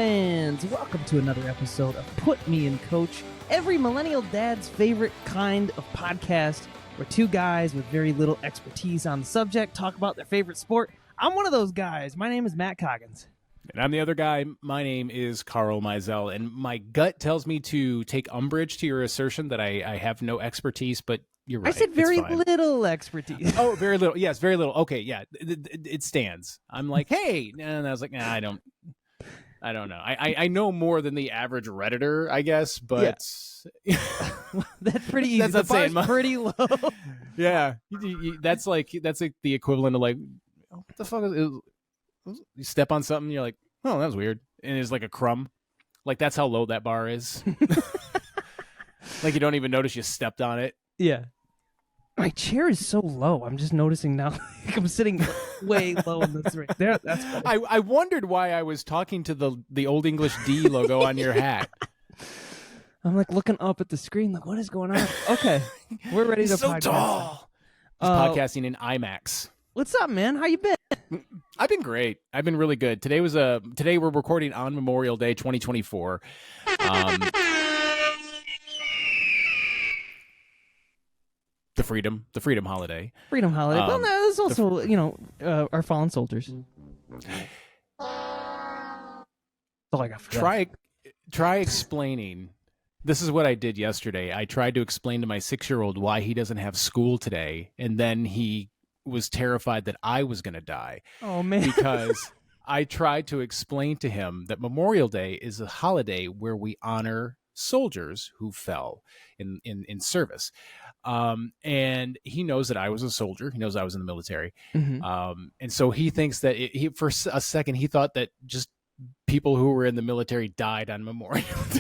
fans, welcome to another episode of Put Me in Coach, every millennial dad's favorite kind of podcast where two guys with very little expertise on the subject talk about their favorite sport. I'm one of those guys. My name is Matt Coggins. And I'm the other guy. My name is Carl Mizell, and my gut tells me to take umbrage to your assertion that I have no expertise, but you're right. I said very little expertise. Oh, very little. Yes, very little. Okay, yeah, it stands. I'm like, hey, and I was like, nah, I don't know. I know more than the average Redditor, I guess, but yeah. That's pretty easy. That's the bar's pretty low. Yeah, that's like the equivalent of like, oh, what the fuck is it? You step on something, you're like, oh, that was weird, and it's like a crumb. Like that's how low that bar is. Like you don't even notice you stepped on it. Yeah. My chair is so low. I'm just noticing now. Like I'm sitting way low in this ring. There, that's funny. I wondered why I was talking to the Old English D logo on your hat. I'm like looking up at the screen, like, what is going on? Okay, we're ready to so podcast. Tall. Podcasting in IMAX. What's up, man? How you been? I've been great. I've been really good. Today we're recording on Memorial Day 2024. The freedom holiday. Freedom holiday. Well, no, there's also, our fallen soldiers. That's all I got for that. Try explaining. This is what I did yesterday. I tried to explain to my 6-year-old why he doesn't have school today, and then he was terrified that I was going to die. Oh, man. Because I tried to explain to him that Memorial Day is a holiday where we honor soldiers who fell in service. And he knows that I was a soldier. He knows I was in the military. Mm-hmm. And so he thinks that for a second, he thought that just people who were in the military died on Memorial Day.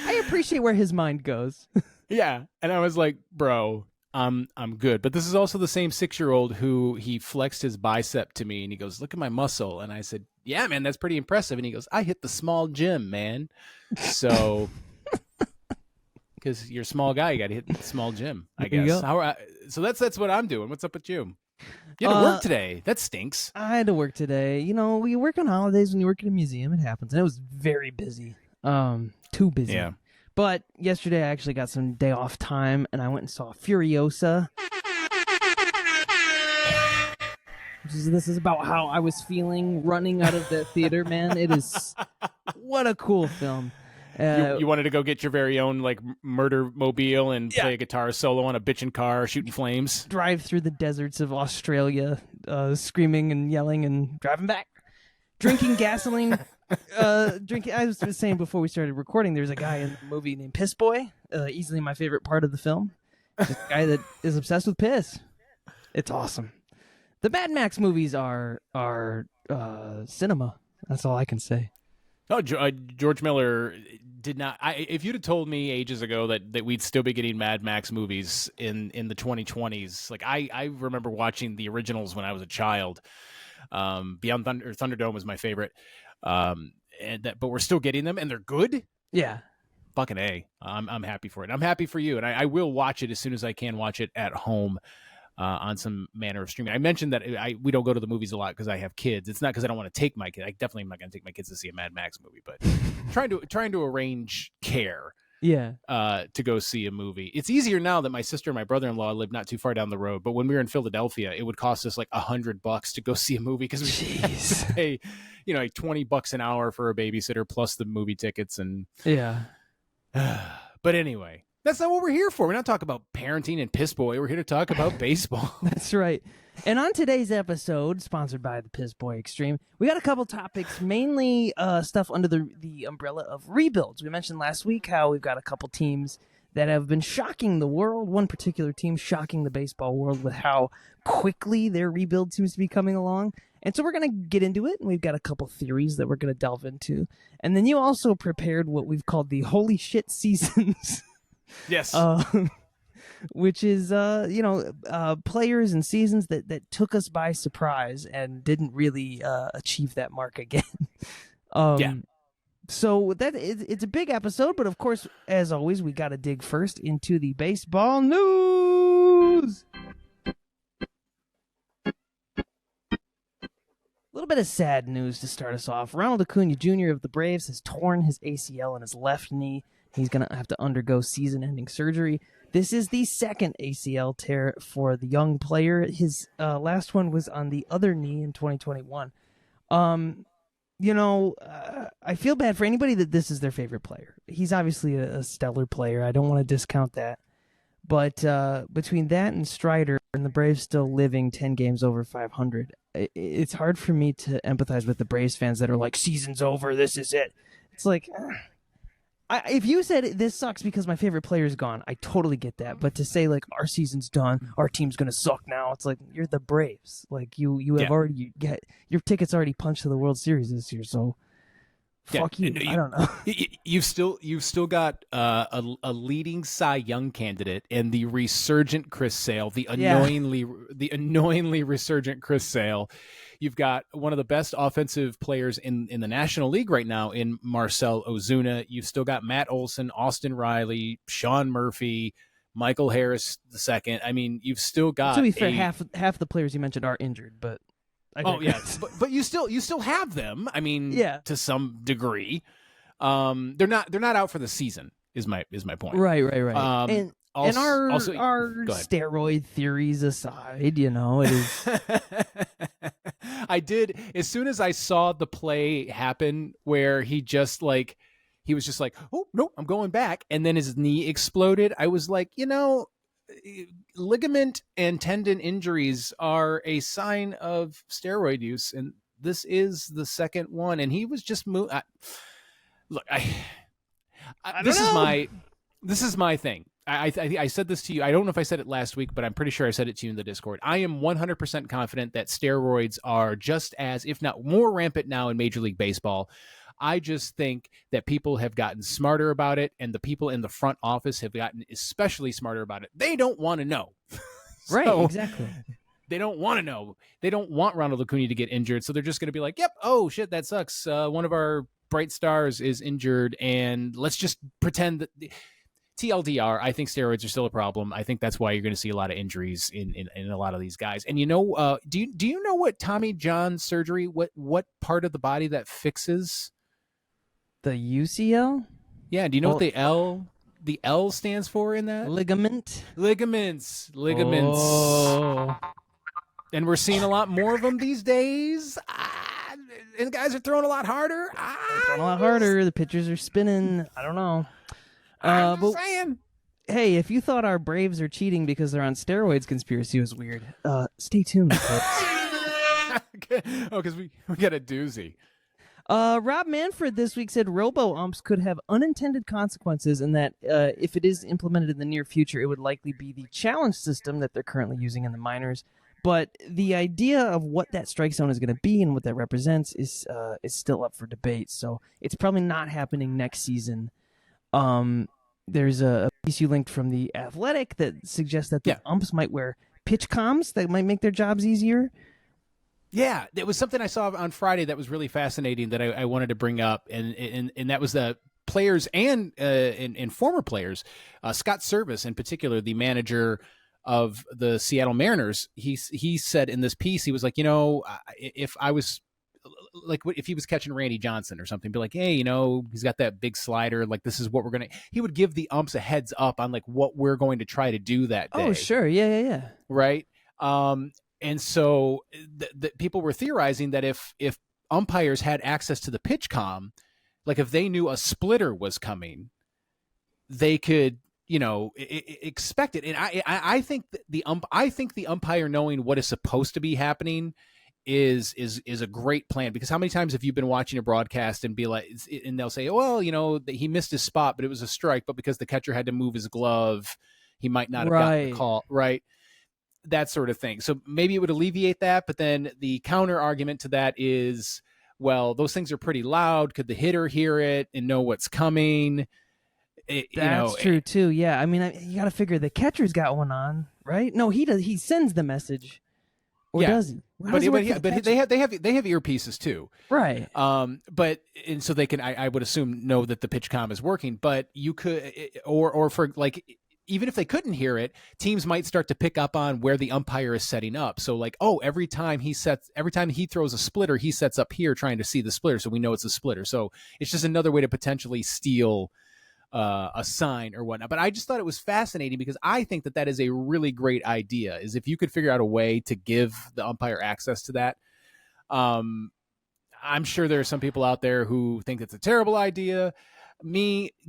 I appreciate where his mind goes. Yeah. And I was like, bro, I'm good. But this is also the same 6-year-old who he flexed his bicep to me and he goes, look at my muscle. And I said, yeah, man, that's pretty impressive. And he goes, I hit the small gym, man. So, because you're a small guy, you got to hit the small gym, I guess. So that's what I'm doing. What's up with you? You had to work today. That stinks. I had to work today. You know, we work on holidays when you work at a museum. It happens. And it was very busy. Too busy. Yeah. But yesterday I actually got some day off time and I went and saw Furiosa. This is about how I was feeling running out of the theater, man. It is what a cool film. You wanted to go get your very own like murder mobile and play a guitar solo on a bitchin' car shooting flames. Drive through the deserts of Australia, screaming and yelling and driving back. Drinking gasoline. I was just saying before we started recording, there's a guy in the movie named Piss Boy, easily my favorite part of the film. This guy that is obsessed with piss. It's awesome. The Mad Max movies are cinema. That's all I can say. Oh, George Miller did not. If you'd have told me ages ago that we'd still be getting Mad Max movies in the 2020s, like I remember watching the originals when I was a child. Beyond Thunderdome was my favorite. But we're still getting them, and they're good. Yeah, fucking A. I'm happy for it. I'm happy for you, and I will watch it as soon as I can. Watch it at home on some manner of streaming. I mentioned that we don't go to the movies a lot because I have kids. It's not because I don't want to take my kid. I definitely am not going to take my kids to see a Mad Max movie, but trying to arrange care. Yeah. To go see a movie. It's easier now that my sister and my brother-in-law live not too far down the road. But when we were in Philadelphia, it would cost us like $100 to go see a movie because we had to pay, like $20 an hour for a babysitter plus the movie tickets and yeah. But anyway, that's not what we're here for. We're not talking about parenting and Piss Boy. We're here to talk about baseball. That's right. And on today's episode, sponsored by the Piss Boy Extreme, we got a couple topics, mainly stuff under the umbrella of rebuilds. We mentioned last week how we've got a couple teams that have been shocking the world. One particular team shocking the baseball world with how quickly their rebuild seems to be coming along. And so we're going to get into it, and we've got a couple theories that we're going to delve into. And then you also prepared what we've called the holy shit seasons. Yes. Which is, players and seasons that took us by surprise and didn't really achieve that mark again. Yeah. So it's a big episode, but of course, as always, we got to dig first into the baseball news. bit of sad news to start us off. Ronald Acuña Jr. of the Braves has torn his ACL in his left knee. He's going to have to undergo season-ending surgery. This is the second ACL tear for the young player. His last one was on the other knee in 2021. I feel bad for anybody that this is their favorite player. He's obviously a stellar player. I don't want to discount that. But between that and Strider and the Braves still living 10 games over 500, it's hard for me to empathize with the Braves fans that are like, season's over, this is it. It's like, if you said this sucks because my favorite player is gone, I totally get that. But to say, like, our season's done, our team's going to suck now, it's like, you're the Braves. Like, you have already get your tickets already punched to the World Series this year, so fuck you. I don't know. You've still got a leading Cy Young candidate and the resurgent Chris Sale, the annoyingly resurgent Chris Sale. You've got one of the best offensive players in the National League right now in Marcell Ozuna. You've still got Matt Olson, Austin Riley, Sean Murphy, Michael Harris II. I mean, you've still got. To be fair, half the players you mentioned are injured, but. But you still have them. I mean, to some degree, they're not out for the season. Is my point. Right. And our steroid theories aside, it is. I did, as soon as I saw the play happen where he was just like, oh no, I'm going back, and then his knee exploded. I was like, ligament and tendon injuries are a sign of steroid use, and this is the second one. And he was just this is my thing. I said this to you. I don't know if I said it last week, but I'm pretty sure I said it to you in the Discord. I am 100% confident that steroids are just as, if not more, rampant now in Major League Baseball. I just think that people have gotten smarter about it, and the people in the front office have gotten especially smarter about it. They don't want to know. Right, exactly. They don't want to know. They don't want Ronald Acuña to get injured, so they're just going to be like, yep, oh, shit, that sucks. One of our bright stars is injured, and let's just pretend that... TLDR, I think steroids are still a problem. I think that's why you're going to see a lot of injuries in a lot of these guys. And do you know what Tommy John surgery, what part of the body that fixes? The UCL? Yeah, do you know what the L stands for in that? Ligaments. Oh. And we're seeing a lot more of them these days. And guys are throwing a lot harder. The pitchers are spinning. I don't know. I'm just saying. Hey, if you thought our Braves are cheating because they're on steroids conspiracy was weird, stay tuned, folks. Because we got a doozy. Rob Manfred this week said robo-umps could have unintended consequences, and that if it is implemented in the near future, it would likely be the challenge system that they're currently using in the minors. But the idea of what that strike zone is going to be and what that represents is still up for debate. So it's probably not happening next season. There's a piece you linked from The Athletic that suggests that the umps might wear pitch comms that might make their jobs easier. Yeah, it was something I saw on Friday that was really fascinating that I wanted to bring up, and that was the players and former players. Scott Service, in particular, the manager of the Seattle Mariners, he said in this piece, he was like, if I was like, if he was catching Randy Johnson or something, be like, hey, he's got that big slider. Like, this is what we're he would give the umps a heads up on like what we're going to try to do that day. Oh, sure. Yeah. Right. And so the people were theorizing that if umpires had access to the pitch comm, like if they knew a splitter was coming, they could, expect it. And I think the umpire knowing what is supposed to be happening is a great plan, because how many times have you been watching a broadcast and be like, and they'll say, well, he missed his spot, but it was a strike, but because the catcher had to move his glove, he might not have gotten the call. Right. That sort of thing. So maybe it would alleviate that. But then the counter argument to that is, well, those things are pretty loud. Could the hitter hear it and know what's coming? That's true too. Yeah. I mean, you got to figure the catcher's got one on, right? No, he does. He sends the message. Or does he? But they have earpieces too, right? And so they can, I would assume, know that the pitch comm is working. But you could, or for like, even if they couldn't hear it, teams might start to pick up on where the umpire is setting up. So like, oh, every time he throws a splitter, he sets up here trying to see the splitter. So we know it's a splitter. So it's just another way to potentially steal a sign or whatnot. But I just thought it was fascinating because I think that is a really great idea, is if you could figure out a way to give the umpire access to that. I'm sure there are some people out there who think it's a terrible idea.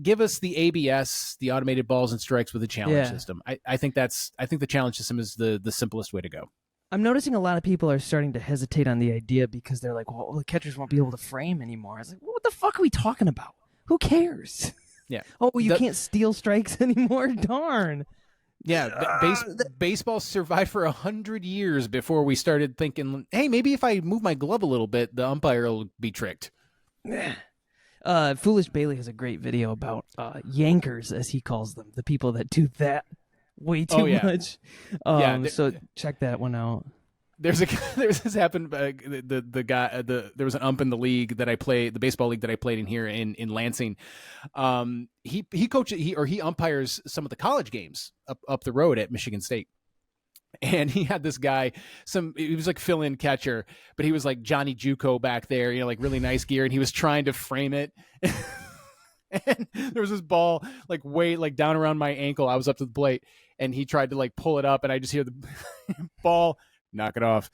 Give us the ABS, the automated balls and strikes with a challenge system. I think the challenge system is the simplest way to go. I'm noticing a lot of people are starting to hesitate on the idea because they're like, well, the catchers won't be able to frame anymore. I was like, well, what the fuck are we talking about? Who cares? Yeah. Oh, you can't steal strikes anymore? Darn. Yeah, baseball survived for 100 years before we started thinking, hey, maybe if I move my glove a little bit, the umpire will be tricked. Foolish Bailey has a great video about yankers, as he calls them, the people that do that way too much. So check that one out. This happened. The guy, there was an ump in the league that I played, the baseball league that I played in here in Lansing. He coaches, he umpires some of the college games up the road at Michigan State. And he had this guy, he was like fill-in catcher, but he was like Johnny Juco back there, like really nice gear, and he was trying to frame it. And there was this ball like way like down around my ankle. I was up to the plate, and he tried to like pull it up, and I just hear the ball. Knock it off.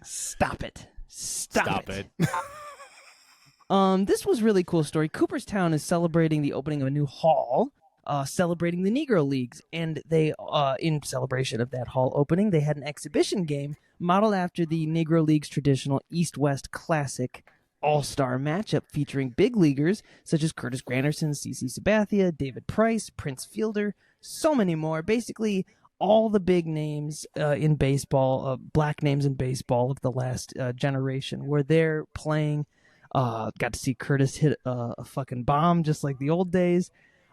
Stop it. Stop it. This was a really cool story. Cooperstown is celebrating the opening of a new hall, celebrating the Negro Leagues. And they, in celebration of that hall opening, they had an exhibition game modeled after the Negro League's traditional East-West Classic all-star matchup featuring big leaguers such as Curtis Granderson, CC Sabathia, David Price, Prince Fielder, so many more. Basically, all the big names in baseball, black names in baseball of the last generation were there playing. Got to see Curtis hit a fucking bomb just like the old days.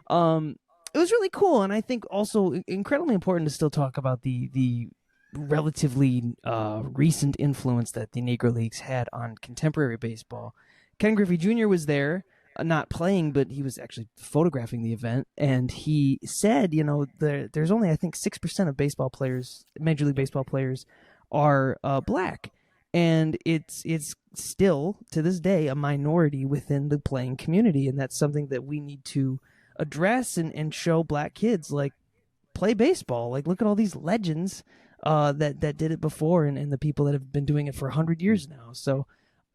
It was really cool, and I think also incredibly important to still talk about the relatively recent influence that the Negro Leagues had on contemporary baseball. Ken Griffey Jr. was there. Not playing, but he was actually photographing the event, and he said, there's only, I think, 6% of baseball players, Major League Baseball players, are black, and it's still, to this day, a minority within the playing community, and that's something that we need to address and show black kids, like, play baseball. Like, look at all these legends that did it before, and the people that have been doing it for 100 years now, so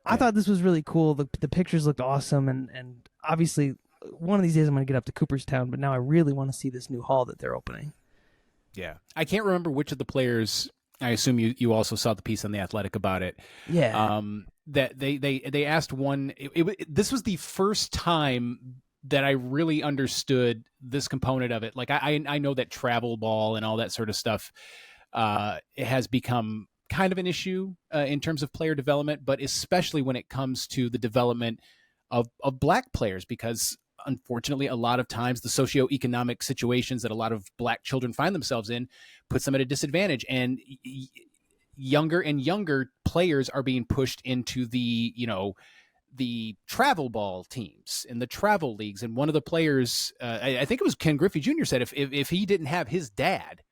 I thought this was really cool. The pictures looked awesome, and obviously one of these days I'm going to get up to Cooperstown, but now I really want to see this new hall that they're opening. Yeah. I can't remember which of the players, I assume you also saw the piece on The Athletic about it. Yeah. That they asked one, this was the first time that I really understood this component of it. Like I know that travel ball and all that sort of stuff it has become kind of an issue in terms of player development, but especially when it comes to the development of black players, because unfortunately a lot of times the socioeconomic situations that a lot of black children find themselves in puts them at a disadvantage, and younger and younger players are being pushed into the travel ball teams and the travel leagues. And one of the players, I think it was Ken Griffey Jr. said if he didn't have his dad,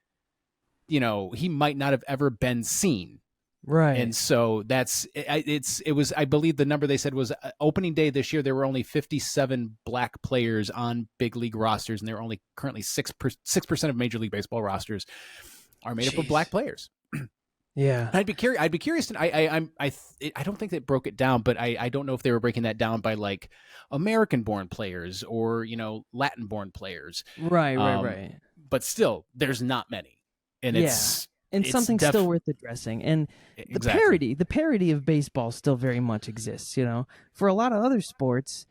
he might not have ever been seen. Right. And so it was, I believe the number they said was opening day this year, there were only 57 black players on big league rosters, and there are only currently 6% of Major League Baseball rosters are made up of black players. Yeah. I'd be curious. I don't think they broke it down, but I don't know if they were breaking that down by like American born players or, Latin born players. Right. But still, there's not many. And it's something still worth addressing. And the parody of baseball still very much exists. For a lot of other sports,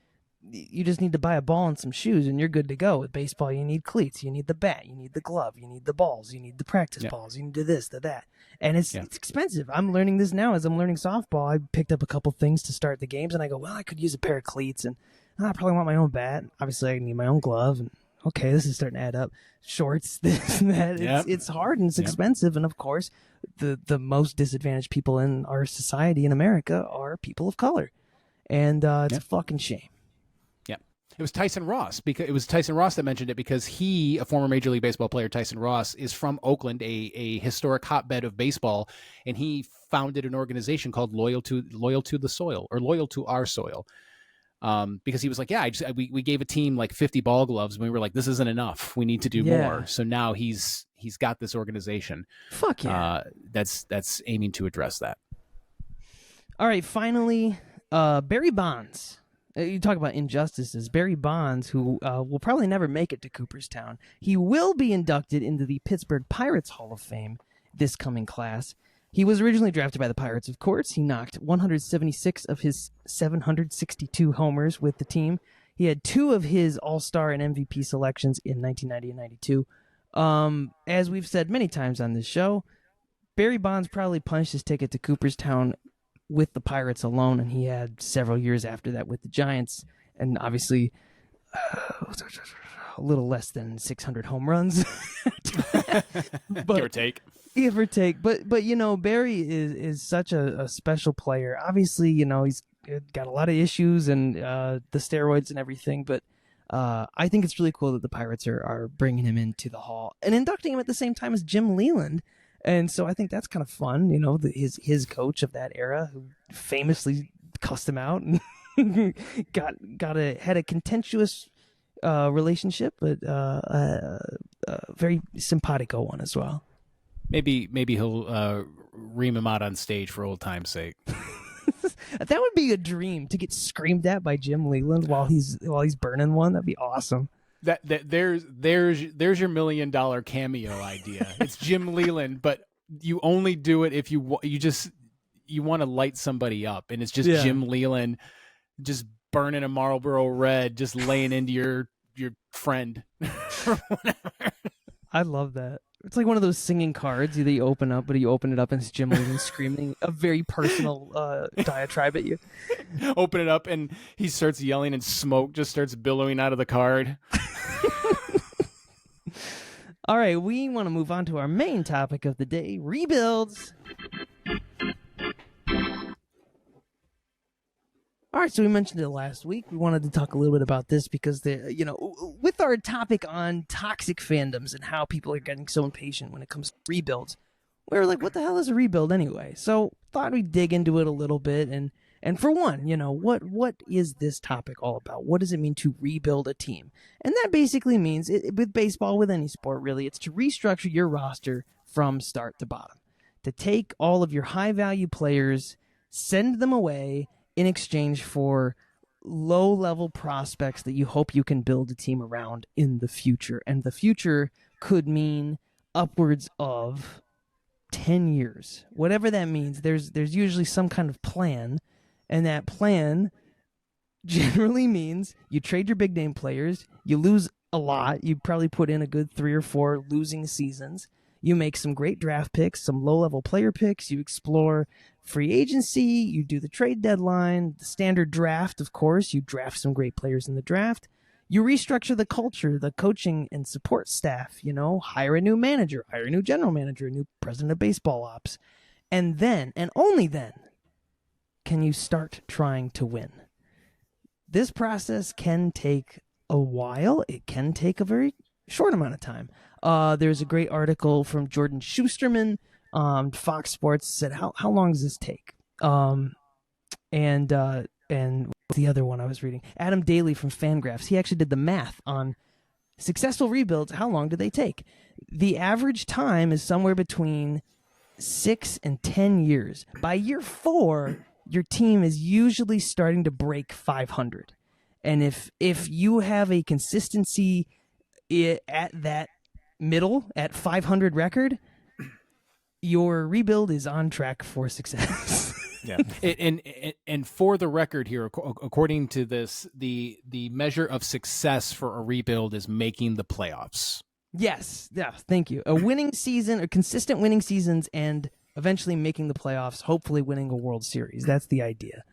you just need to buy a ball and some shoes and you're good to go. With baseball, you need cleats, you need the bat, you need the glove, you need the balls, you need the practice balls, you need this, that. And it's expensive. I'm learning this now as I'm learning softball. I picked up a couple things to start the games, and I go, well, I could use a pair of cleats, and I probably want my own bat. Obviously, I need my own glove, and okay, this is starting to add up. Shorts, this and that. It's hard and it's expensive, and of course, the most disadvantaged people in our society in America are people of color, and it's a fucking shame. It was Tyson Ross, because it was Tyson Ross that mentioned it, because he, a former Major League Baseball player, Tyson Ross, is from Oakland, a historic hotbed of baseball, and he founded an organization called Loyal to the Soil, or Loyal to Our Soil. Because he was like, yeah, we gave a team like 50 ball gloves, and we were like, this isn't enough. We need to do more. So now he's got this organization. Fuck yeah. That's aiming to address that. All right, finally, Barry Bonds. You talk about injustices. Barry Bonds, who will probably never make it to Cooperstown, he will be inducted into the Pittsburgh Pirates Hall of Fame this coming class. He was originally drafted by the Pirates, of course. He knocked 176 of his 762 homers with the team. He had 2 of his All-Star and MVP selections in 1990 and 92. As we've said many times on this show, Barry Bonds probably punched his ticket to Cooperstown with the Pirates alone, and he had several years after that with the Giants, and obviously a little less than 600 home runs. But, give or take. Give or take. But Barry is such a special player. Obviously, he's got a lot of issues and the steroids and everything, but I think it's really cool that the Pirates are bringing him into the Hall and inducting him at the same time as Jim Leland. And so I think that's kind of fun, his coach of that era, who famously cussed him out and had a contentious relationship, but a very simpatico one as well. Maybe he'll ream him out on stage for old time's sake. That would be a dream, to get screamed at by Jim Leland while he's burning one. That'd be awesome. There's your $1 million cameo idea. It's Jim Leland, but you only do it if you want to light somebody up, and it's just Jim Leland just burning a Marlboro Red, just laying into your friend. I love that. It's like one of those singing cards that you open up, but you open it up and it's Jim Leland screaming a very personal diatribe at you. Open it up and he starts yelling and smoke just starts billowing out of the card. All right, we want to move on to our main topic of the day, rebuilds. All right, so we mentioned it last week. We wanted to talk a little bit about this because, with our topic on toxic fandoms and how people are getting so impatient when it comes to rebuilds, we were like, what the hell is a rebuild anyway? So thought we'd dig into it a little bit. And for one, what is this topic all about? What does it mean to rebuild a team? And that basically means, with baseball, with any sport really, it's to restructure your roster from start to bottom. To take all of your high-value players, send them away, in exchange for low-level prospects that you hope you can build a team around in the future. And the future could mean upwards of 10 years. Whatever that means, there's usually some kind of plan, and that plan generally means you trade your big-name players, you lose a lot, you probably put in a good 3 or 4 losing seasons, you make some great draft picks, some low-level player picks, you explore free agency, you do the trade deadline, the standard draft, of course, you draft some great players in the draft, you restructure the culture, the coaching and support staff, hire a new manager, hire a new general manager, a new president of baseball ops, and then, and only then, can you start trying to win. This process can take a while, it can take a very short amount of time. There's a great article from Jordan Schusterman on Fox Sports said, how long does this take? And the other one I was reading, Adam Daly from Fangraphs, he actually did the math on successful rebuilds. How long do they take? The average time is somewhere between 6 and 10 years. By year 4, your team is usually starting to break 500. And if you have a consistency at that middle, at 500 record, your rebuild is on track for success. Yeah, and for the record here, according to this, the measure of success for a rebuild is making the playoffs. Yes, yeah, thank you. A winning season, or consistent winning seasons, and eventually making the playoffs, hopefully winning a World Series. That's the idea.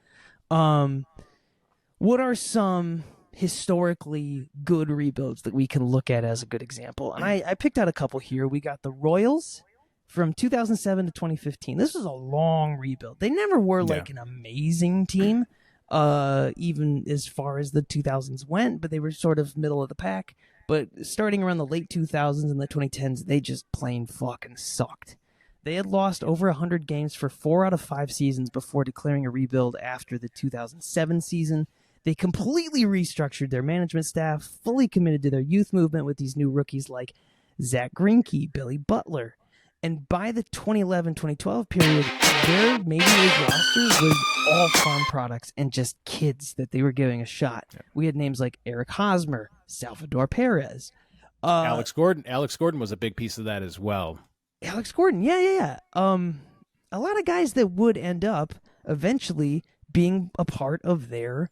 What are some historically good rebuilds that we can look at as a good example? And I picked out a couple here. We got the Royals from 2007 to 2015. This was a long rebuild. They never were like an amazing team, even as far as the 2000s went, but they were sort of middle of the pack. But starting around the late 2000s and the 2010s, they just plain fucking sucked. They had lost over 100 games for 4 out of 5 seasons before declaring a rebuild after the 2007 season. They completely restructured their management staff, fully committed to their youth movement with these new rookies like Zach Greinke, Billy Butler. And by the 2011-2012 period, their major league roster was all farm products and just kids that they were giving a shot. We had names like Eric Hosmer, Salvador Perez. Alex Gordon. Alex Gordon was a big piece of that as well. Alex Gordon, yeah. A lot of guys that would end up eventually being a part of their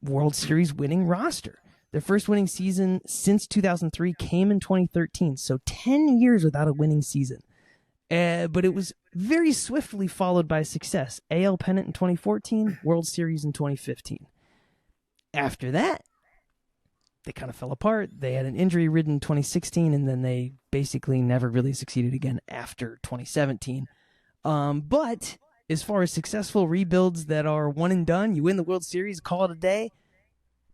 World Series winning roster. Their first winning season since 2003 came in 2013, so 10 years without a winning season. But it was very swiftly followed by success. AL pennant in 2014, World Series in 2015. After that, they kind of fell apart. They had an injury-ridden 2016, and then they basically never really succeeded again after 2017. But as far as successful rebuilds that are one and done, you win the World Series, call it a day,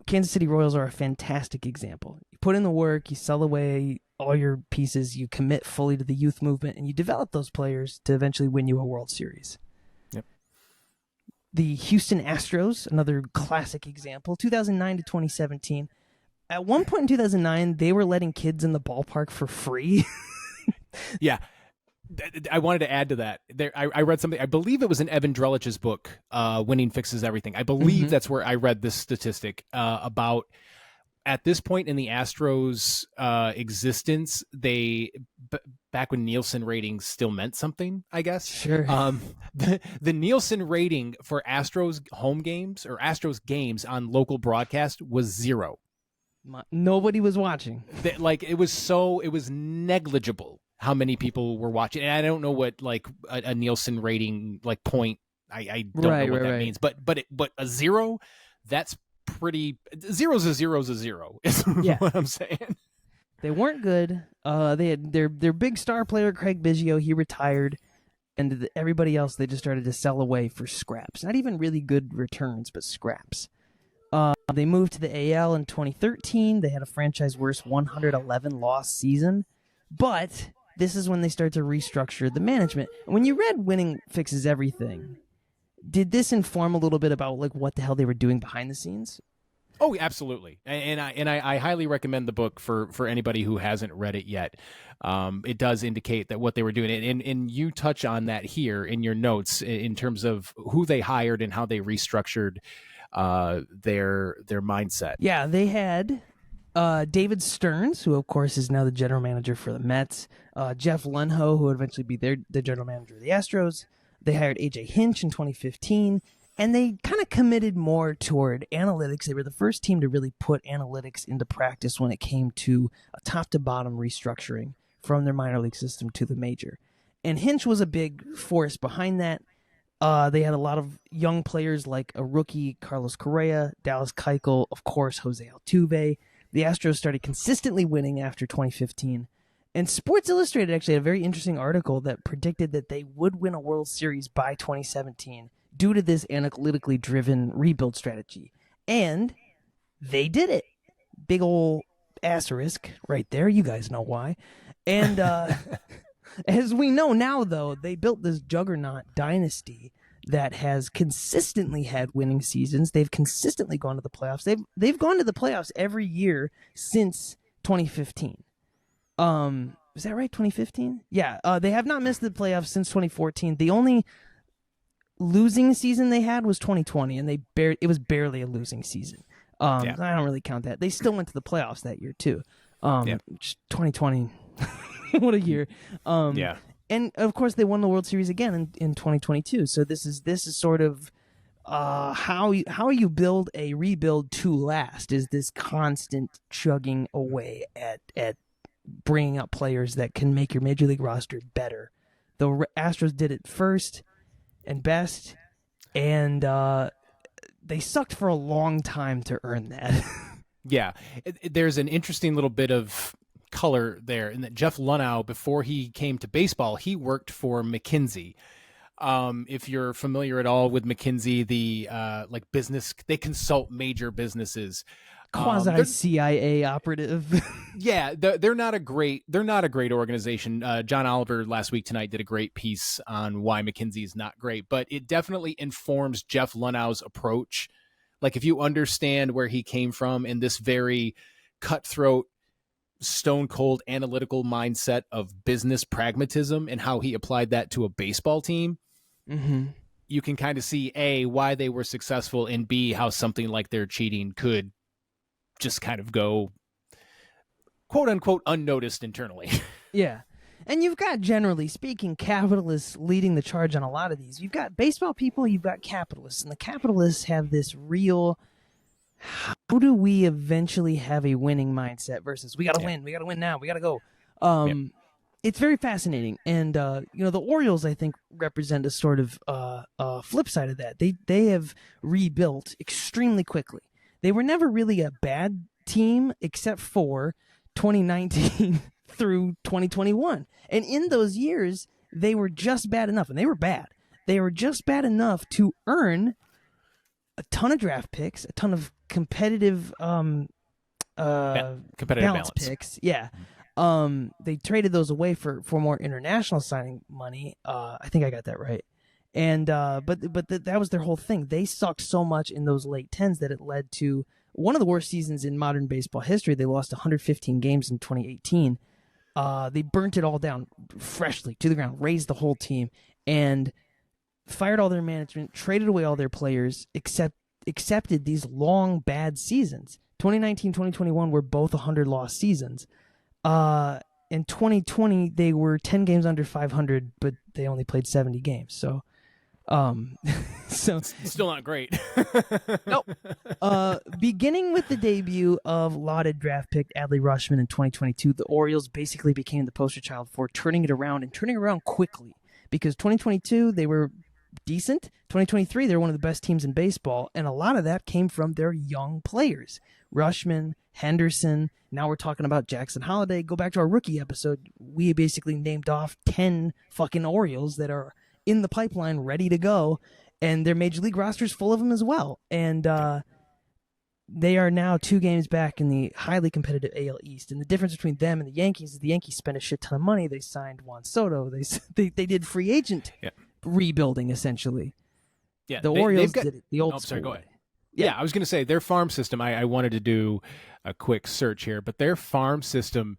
Kansas City Royals are a fantastic example. You put in the work, you sell away all your pieces, you commit fully to the youth movement, and you develop those players to eventually win you a World Series. Yep. The Houston Astros, another classic example, 2009 to 2017. At one point in 2009, they were letting kids in the ballpark for free. Yeah. I wanted to add to that. I read something. I believe it was in Evan Drellich's book, "Winning Fixes Everything." I believe that's where I read this statistic about at this point in the Astros' existence, back when Nielsen ratings still meant something, I guess. Sure. The Nielsen rating for Astros home games or Astros games on local broadcast was 0. Nobody was watching. It was negligible how many people were watching. And I don't know what like a Nielsen rating like point. I don't know what that means. But a 0, that's pretty. Zero's a zero's a zero. Is what I'm saying. They weren't good. They had their big star player Craig Biggio. He retired, and everybody else they just started to sell away for scraps. Not even really good returns, but scraps. They moved to the AL in 2013. They had a franchise worst 111 loss season, but this is when they start to restructure the management. When you read "Winning Fixes Everything," did this inform a little bit about like what the hell they were doing behind the scenes? Oh, absolutely, and I highly recommend the book for anybody who hasn't read it yet. It does indicate that what they were doing, and you touch on that here in your notes in terms of who they hired and how they restructured their mindset. Yeah, they had David Stearns, who of course is now the general manager for the Mets. Jeff Lunho, who would eventually be the general manager of the Astros. They hired AJ Hinch in 2015, and they kind of committed more toward analytics. They were the first team to really put analytics into practice when it came to a top-to-bottom restructuring from their minor league system to the major. And Hinch was a big force behind that. They had a lot of young players like a rookie, Carlos Correa, Dallas Keuchel, of course, Jose Altuve. The Astros started consistently winning after 2015. And Sports Illustrated actually had a very interesting article that predicted that they would win a World Series by 2017 due to this analytically driven rebuild strategy. And they did it. Big ol' asterisk right there. You guys know why. And as we know now, though, they built this juggernaut dynasty that has consistently had winning seasons. They've consistently gone to the playoffs. They've gone to the playoffs every year since 2015. Is that right? 2015? Yeah. They have not missed the playoffs since 2014. The only losing season they had was 2020, and it was barely a losing season. I don't really count that. They still went to the playoffs that year too. 2020. What a year. And of course they won the World Series again in 2022. So this is sort of how you build a rebuild to last, is this constant chugging away at bringing up players that can make your major league roster better. The Astros did it first and best, and they sucked for a long time to earn that. Yeah, there's an interesting little bit of color there in that Jeff Lunau, before he came to baseball, he worked for McKinsey. If you're familiar at all with McKinsey, the like business, they consult major businesses. Quasi CIA operative. Yeah, they're not a great organization. John Oliver last week tonight did a great piece on why McKinsey is not great, but it definitely informs Jeff Lunau's approach. Like if you understand where he came from in this very cutthroat, stone cold analytical mindset of business pragmatism and how he applied that to a baseball team, you can kind of see A, why they were successful, and B, how something like their cheating could just kind of go quote unquote unnoticed internally. Yeah. And you've got, generally speaking, capitalists leading the charge on a lot of these. You've got baseball people, you've got capitalists, and the capitalists have this real, how do we eventually have a winning mindset versus we got to win now, we got to go. It's very fascinating. And, the Orioles, I think, represent a sort of flip side of that. They have rebuilt extremely quickly. They were never really a bad team except for 2019 through 2021. And in those years, they were just bad enough, and they were bad. They were just bad enough to earn a ton of draft picks, a ton of competitive balance picks. Yeah. They traded those away for more international signing money. I think I got that right. And but that was their whole thing. They sucked so much in those late 10s that it led to one of the worst seasons in modern baseball history. They lost 115 games in 2018. They burnt it all down freshly to the ground, raised the whole team, and fired all their management, traded away all their players, accepted these long bad seasons. 2019, 2021 were both 100-loss seasons. In 2020, they were 10 games under 500, but they only played 70 games. So still not great. Nope. Beginning with the debut of lauded draft pick Adley Rutschman in 2022, the Orioles basically became the poster child for turning it around and turning it around quickly. Because 2022, they were decent. 2023, they're one of the best teams in baseball, and a lot of that came from their young players. Rutschman, Henderson, now we're talking about Jackson Holliday. Go back to our rookie episode. We basically named off 10 fucking Orioles that are in the pipeline ready to go, and their major league roster's full of them as well. And they are now 2 games back in the highly competitive AL East. And the difference between them and the Yankees is the Yankees spent a shit ton of money. They signed Juan Soto. They did free agent rebuilding, essentially. Yeah, the Orioles did it the old school. Sorry, go ahead. Yeah, I was going to say their farm system, I wanted to do a quick search here, but their farm system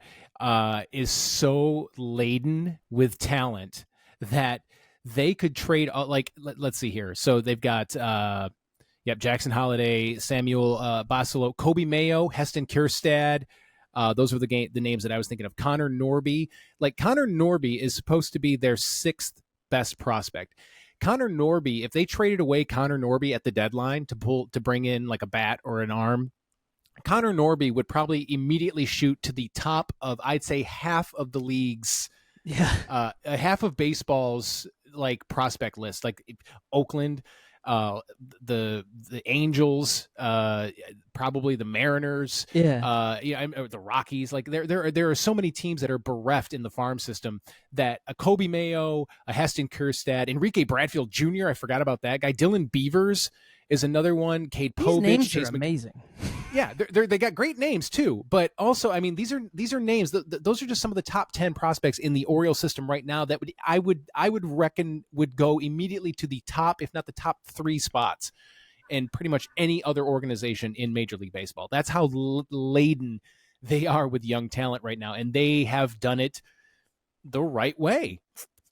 is so laden with talent that they could trade, let's see here. So they've got, Jackson Holliday, Samuel Basilo, Kobe Mayo, Heston Kjerstad. Those were the names that I was thinking of. Connor Norby. Like, Connor Norby is supposed to be their 6th best prospect. Connor Norby, if they traded away Connor Norby at the deadline to bring in like a bat or an arm, Connor Norby would probably immediately shoot to the top of, I'd say, half of the league's, half of baseball's like prospect list, like Oakland, the Angels, probably the Mariners, the Rockies. Like there are so many teams that are bereft in the farm system that a Kobe Mayo, a Heston Kjerstad, Enrique Bradfield Jr. I forgot about that guy. Dylan Beavers is another one. Cade Povich. These names are amazing. Yeah, they got great names too, but also, I mean, these are names. Those are just some of the top 10 prospects in the Orioles system right now that I would reckon would go immediately to the top, if not the top 3 spots, in pretty much any other organization in Major League Baseball. That's how laden they are with young talent right now, and they have done it the right way.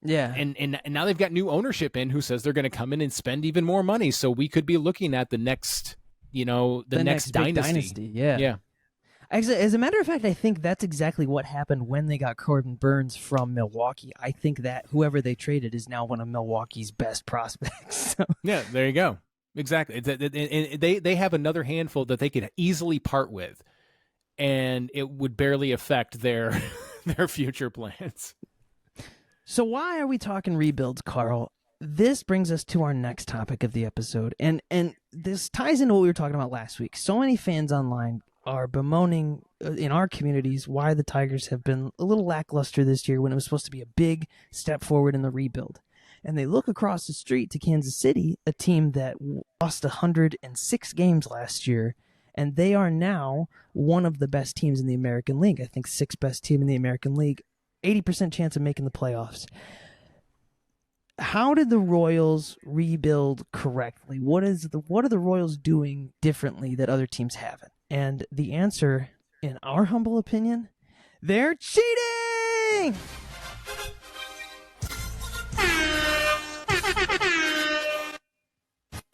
Yeah, and now they've got new ownership in who says they're going to come in and spend even more money. So we could be looking at the next. The next dynasty. Yeah. Actually, as a matter of fact, I think that's exactly what happened when they got Corbin Burns from Milwaukee. I think that whoever they traded is now one of Milwaukee's best prospects. So. Yeah, there you go. Exactly. They have another handful that they could easily part with, and it would barely affect their future plans. So why are we talking rebuilds, Carl? This brings us to our next topic of the episode, and this ties into what we were talking about last week. So many fans online are bemoaning in our communities why the Tigers have been a little lackluster this year when it was supposed to be a big step forward in the rebuild. and they look across the street to Kansas City, a team that lost 106 games last year, and they are now one of the best teams in the American League. I think sixth best team in the American League, 80% chance of making the playoffs. How did the Royals rebuild correctly? What are the Royals doing differently that other teams haven't? And the answer, in our humble opinion, they're cheating!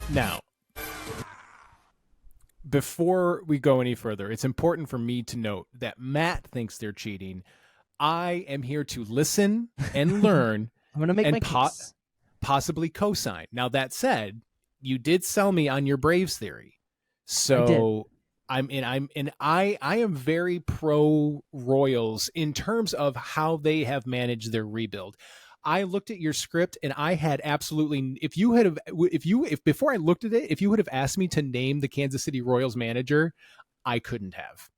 Now, before we go any further, it's important for me to note that Matt thinks they're cheating. I am here to listen and learn. I'm going to make my case. Possibly co-sign. Now, that said, you did sell me on your Braves theory. So I am very pro Royals in terms of how they have managed their rebuild. I looked at your script and I had absolutely, if before I looked at it, if you would have asked me to name the Kansas City Royals manager, I couldn't have.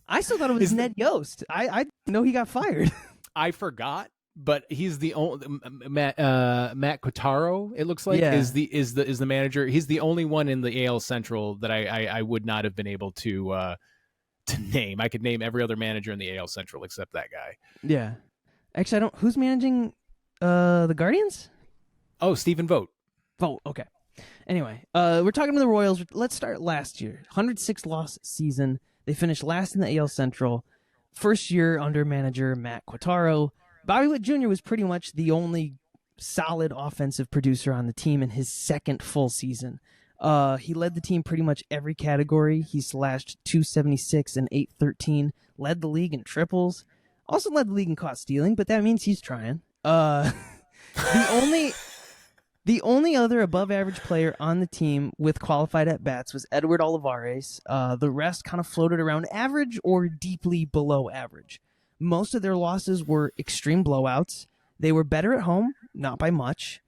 I still thought it was Ned Yost. I know he got fired. I forgot, but he's the only Matt Quatraro, it looks like, is the manager. He's the only one in the AL Central that I would not have been able to name. I could name every other manager in the AL Central except that guy. Yeah. Actually, I don't. Who's managing the Guardians? Oh, Stephen Vogt. Vogt, okay. Anyway, we're talking to the Royals. Let's start last year. 106 loss season. They finished last in the AL Central. First year under manager Matt Quatraro. Bobby Witt Jr. was pretty much the only solid offensive producer on the team in his second full season. He led the team pretty much every category. He slashed .276 and .813. Led the league in triples. Also led the league in caught stealing, but that means he's trying. The only other above-average player on the team with qualified at-bats was Edward Olivares. The rest kind of floated around average or deeply below average. Most of their losses were extreme blowouts. They were better at home, not by much.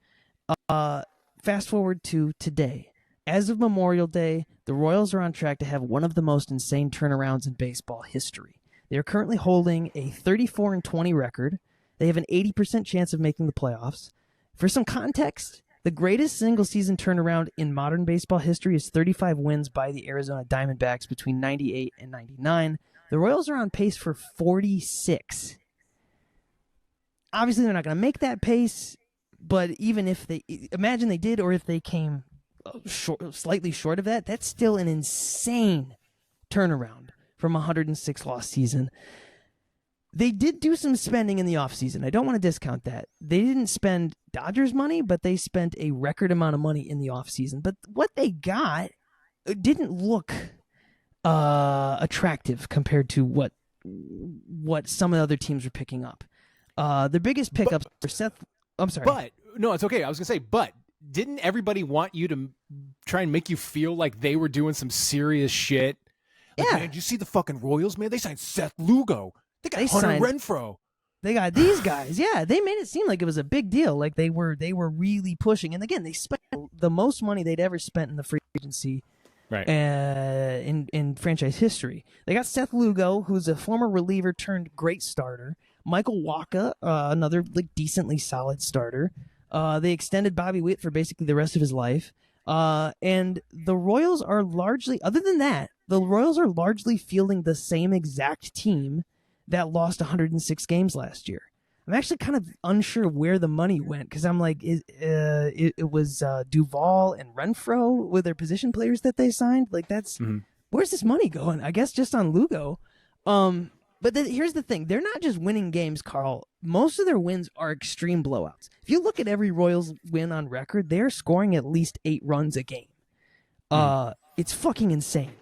Fast forward to today. As of Memorial Day, the Royals are on track to have one of the most insane turnarounds in baseball history. They are currently holding a 34-20 record. They have an 80% chance of making the playoffs. For some context, the greatest single-season turnaround in modern baseball history is 35 wins by the Arizona Diamondbacks between 98 and 99. The Royals are on pace for 46. Obviously, they're not going to make that pace, but even if they, imagine they did, or if they came slightly short of that, that's still an insane turnaround from a 106 loss season. They did do some spending in the offseason. I don't want to discount that. They didn't spend Dodgers money, but they spent a record amount of money in the offseason. But what they got didn't look attractive compared to what some of the other teams were picking up. The biggest pickups were Seth. I'm sorry. But no, it's okay. I was going to say, but didn't everybody want you to try and make you feel like they were doing some serious shit? Like, yeah. Man, did you see the fucking Royals, man? They signed Seth Lugo. They got Hunter Renfroe. They got these guys. Yeah, they made it seem like it was a big deal. Like they were really pushing. And again, they spent the most money they'd ever spent in the free agency, right? In franchise history. They got Seth Lugo, who's a former reliever turned great starter. Michael Wacha, another like decently solid starter. They extended Bobby Witt for basically the rest of his life. And the Royals are largely, other than that, the Royals are largely fielding the same exact team that lost 106 games last year. I'm actually kind of unsure where the money went because I'm like, it was Duvall and Renfroe with their position players that they signed. Like that's where's this money going? I guess just on Lugo. But here's the thing: they're not just winning games, Carl. Most of their wins are extreme blowouts. If you look at every Royals win on record, they're scoring at least 8 runs a game. It's fucking insane.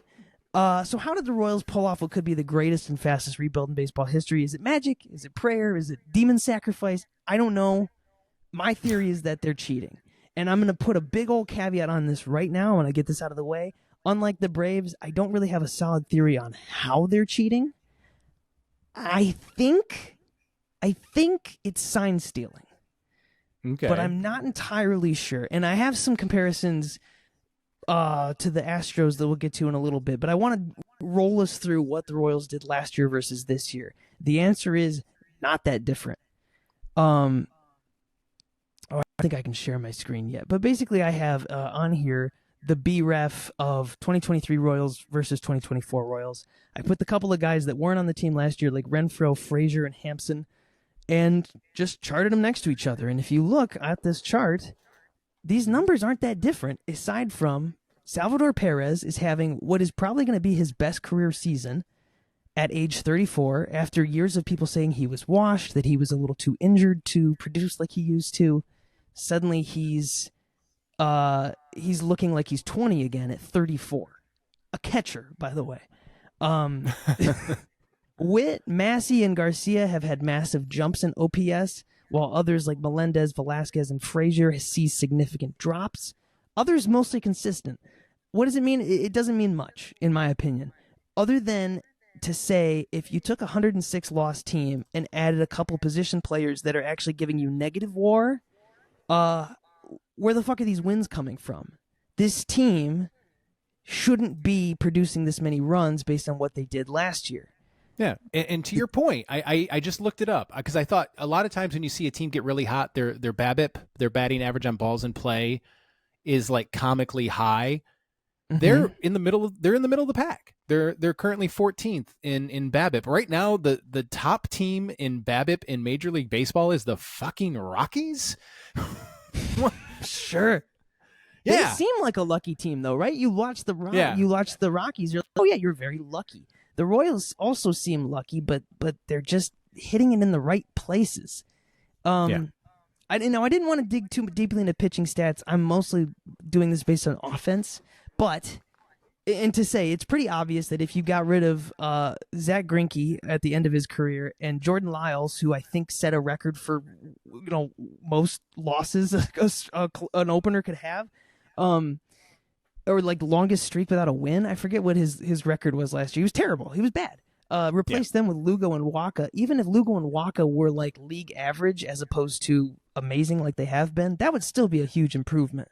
So how did the Royals pull off what could be the greatest and fastest rebuild in baseball history? Is it magic? Is it prayer? Is it demon sacrifice? I don't know. My theory is that they're cheating. And I'm going to put a big old caveat on this right now when I get this out of the way. Unlike the Braves, I don't really have a solid theory on how they're cheating. I think it's sign stealing. Okay. But I'm not entirely sure. And I have some comparisons to the Astros that we'll get to in a little bit. But I want to roll us through what the Royals did last year versus this year. The answer is not that different. Um, oh, I don't think I can share my screen yet, but basically I have on here the B-ref of 2023 Royals versus 2024 Royals. I put the couple of guys that weren't on the team last year, like Renfroe, Frazier, and Hampson, and just charted them next to each other. And if you look at this chart, these numbers aren't that different, aside from Salvador Perez is having what is probably going to be his best career season at age 34 after years of people saying he was washed, that he was a little too injured to produce like he used to. Suddenly he's looking like he's 20 again at 34. A catcher, by the way. Witt, Massey, and Garcia have had massive jumps in OPS, while others like Melendez, Velasquez, and Frazier see significant drops. Others mostly consistent. What does it mean? It doesn't mean much, in my opinion, other than to say if you took a 106 loss team and added a couple position players that are actually giving you negative WAR, where the fuck are these wins coming from? This team shouldn't be producing this many runs based on what they did last year. Yeah, and to your point, I just looked it up because I thought a lot of times when you see a team get really hot, their BABIP, their batting average on balls in play, is like comically high. Mm-hmm. They're in the middle of the pack. They're currently 14th in BABIP right now. The top team in BABIP in Major League Baseball is the fucking Rockies. Sure. Yeah. They seem like a lucky team, though, right? You watch the Rockies. You're like, oh yeah, you're very lucky. The Royals also seem lucky, but they're just hitting it in the right places. I didn't want to dig too deeply into pitching stats. I'm mostly doing this based on offense, and to say it's pretty obvious that if you got rid of Zach Greinke at the end of his career and Jordan Lyles, who I think set a record for most losses an opener could have, or like longest streak without a win. I forget what his record was last year. He was terrible. He was bad. Replace them with Lugo and Waka. Even if Lugo and Waka were like league average as opposed to amazing like they have been, that would still be a huge improvement.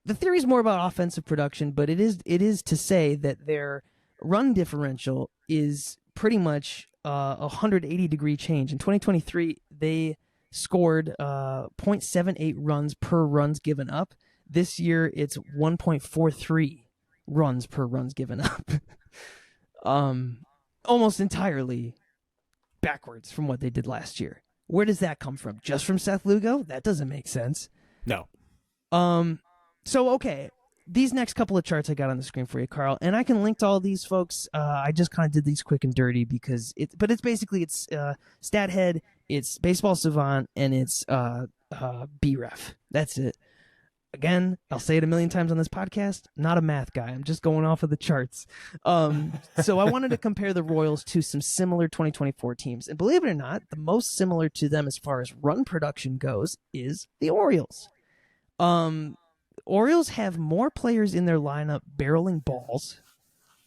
The theory is more about offensive production, but it is to say that their run differential is pretty much a 180-degree change. In 2023, they scored 0.78 runs per runs given up. This year, it's 1.43 runs per runs given up. Almost entirely backwards from what they did last year. Where does that come from? Just from Seth Lugo? That doesn't make sense. No. So, okay, these next couple of charts I got on the screen for you, Carl, and I can link to all these folks. I just kind of did these quick and dirty because it's StatHead, it's Baseball Savant, and it's BREF. That's it. Again, I'll say it a million times on this podcast, not a math guy. I'm just going off of the charts. So I wanted to compare the Royals to some similar 2024 teams. And believe it or not, the most similar to them as far as run production goes is the Orioles. Orioles have more players in their lineup barreling balls,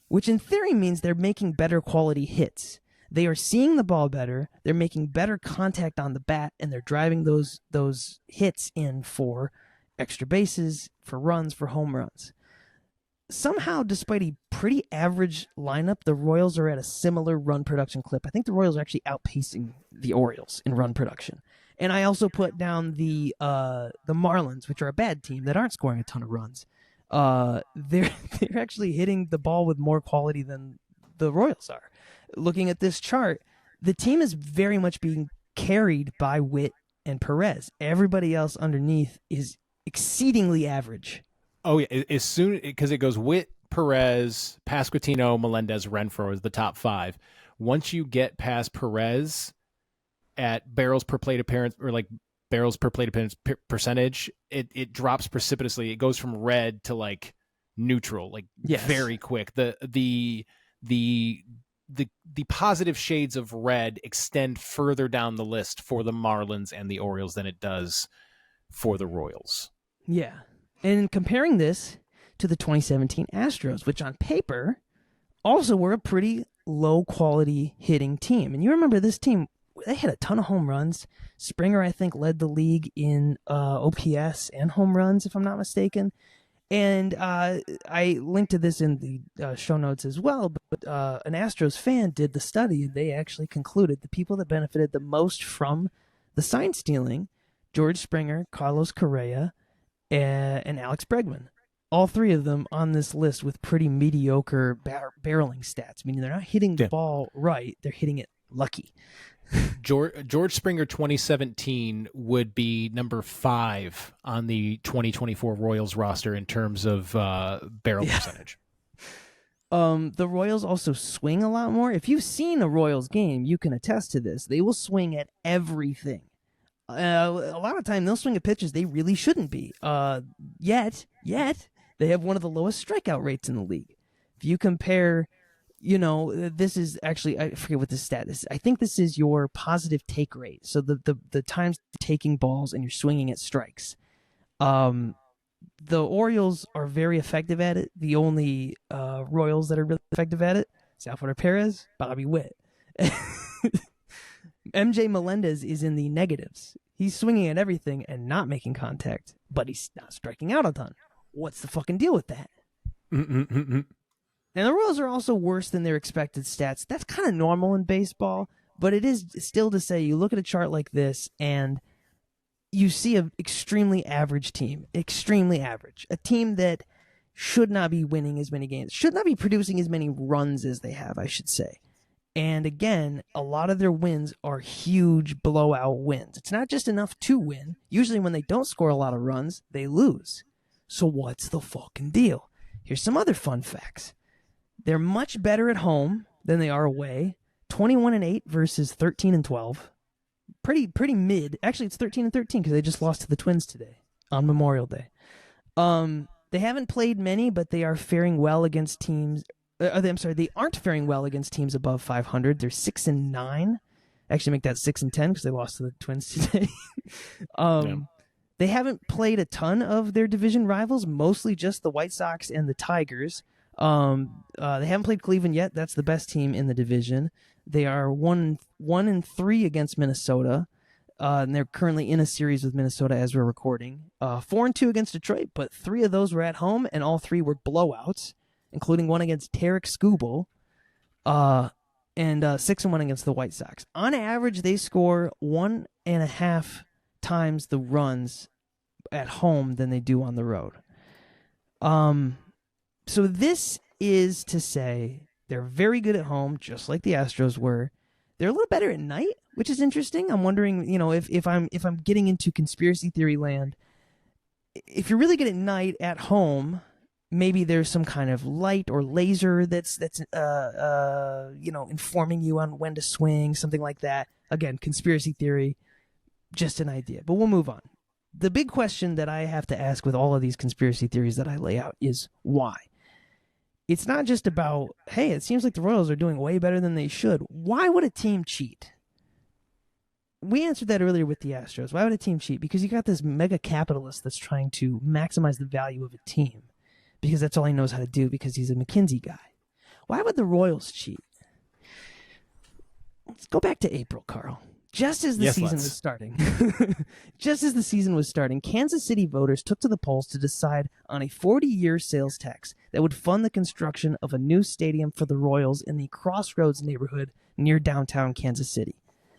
which in theory means they're making better quality hits. They are seeing the ball better, they're making better contact on the bat, and they're driving those hits in for extra bases, for runs, for home runs. Somehow, despite a pretty average lineup, the Royals are at a similar run production clip. I think the Royals are actually outpacing the Orioles in run production. And I also put down the Marlins, which are a bad team that aren't scoring a ton of runs. They're actually hitting the ball with more quality than the Royals are. Looking at this chart, the team is very much being carried by Witt and Perez. Everybody else underneath is exceedingly average. Oh yeah, as soon because it goes Witt, Perez, Pasquantino, Melendez, Renfroe is the top five. Once you get past Perez at barrels per plate appearance or like barrels per plate appearance percentage, it drops precipitously. It goes from red to like neutral, like very quick. The positive shades of red extend further down the list for the Marlins and the Orioles than it does for the Royals. Yeah. And comparing this to the 2017 Astros, which on paper also were a pretty low-quality hitting team. And you remember this team, they had a ton of home runs. Springer, I think, led the league in OPS and home runs, if I'm not mistaken. And I linked to this in the show notes as well, but an Astros fan did the study, and they actually concluded the people that benefited the most from the sign stealing, George Springer, Carlos Correa, and Alex Bregman. All three of them on this list with pretty mediocre barreling stats, meaning they're not hitting the ball right, they're hitting it lucky. George Springer 2017 would be number 5 on the 2024 Royals roster in terms of barrel percentage. The Royals also swing a lot more. If you've seen a Royals game, you can attest to this. They will swing at everything. A lot of time they'll swing at pitches they really shouldn't be. Yet they have one of the lowest strikeout rates in the league. If you compare, this is actually, I forget what this stat is. I think this is your positive take rate. So the times taking balls and you're swinging at strikes. The Orioles are very effective at it. The only Royals that are really effective at it, Salvador Perez, Bobby Witt. MJ Melendez is in the negatives. He's swinging at everything and not making contact, but he's not striking out a ton. What's the fucking deal with that? And the Royals are also worse than their expected stats. That's kind of normal in baseball, but it is still to say you look at a chart like this and you see an extremely average team, extremely average, a team that should not be winning as many games, should not be producing as many runs as they have, I should say. And again, a lot of their wins are huge blowout wins. It's not just enough to win. Usually when they don't score a lot of runs, they lose. So what's the fucking deal? Here's some other fun facts. They're much better at home than they are away. 21-8 versus 13-12. Pretty mid. Actually, it's 13-13 because they just lost to the Twins today on Memorial Day. They haven't played many, but they are faring well against teams. They aren't faring well against teams above 500. They're 6-9. Actually, make that 6-10 because they lost to the Twins today. They haven't played a ton of their division rivals, mostly just the White Sox and the Tigers. They haven't played Cleveland yet. That's the best team in the division. They are 1-3 against Minnesota. And they're currently in a series with Minnesota as we're recording. 4-2 against Detroit, but 3 of those were at home, and all 3 were blowouts, including one against Tarek Skubal, and 6-1 against the White Sox. On average, they score 1.5 times the runs at home than they do on the road. So this is to say they're very good at home, just like the Astros were. They're a little better at night, which is interesting. I'm wondering, if I'm getting into conspiracy theory land, if you're really good at night at home, maybe there's some kind of light or laser that's informing you on when to swing, something like that. Again, conspiracy theory, just an idea. But we'll move on. The big question that I have to ask with all of these conspiracy theories that I lay out is why? It's not just about, hey, it seems like the Royals are doing way better than they should. Why would a team cheat? We answered that earlier with the Astros. Why would a team cheat? Because you got this mega capitalist that's trying to maximize the value of a team because that's all he knows how to do because he's a McKinsey guy. Why would the Royals cheat? Let's go back to April, Carl. Just as the season was starting, Kansas City voters took to the polls to decide on a 40-year sales tax that would fund the construction of a new stadium for the Royals in the Crossroads neighborhood near downtown Kansas City.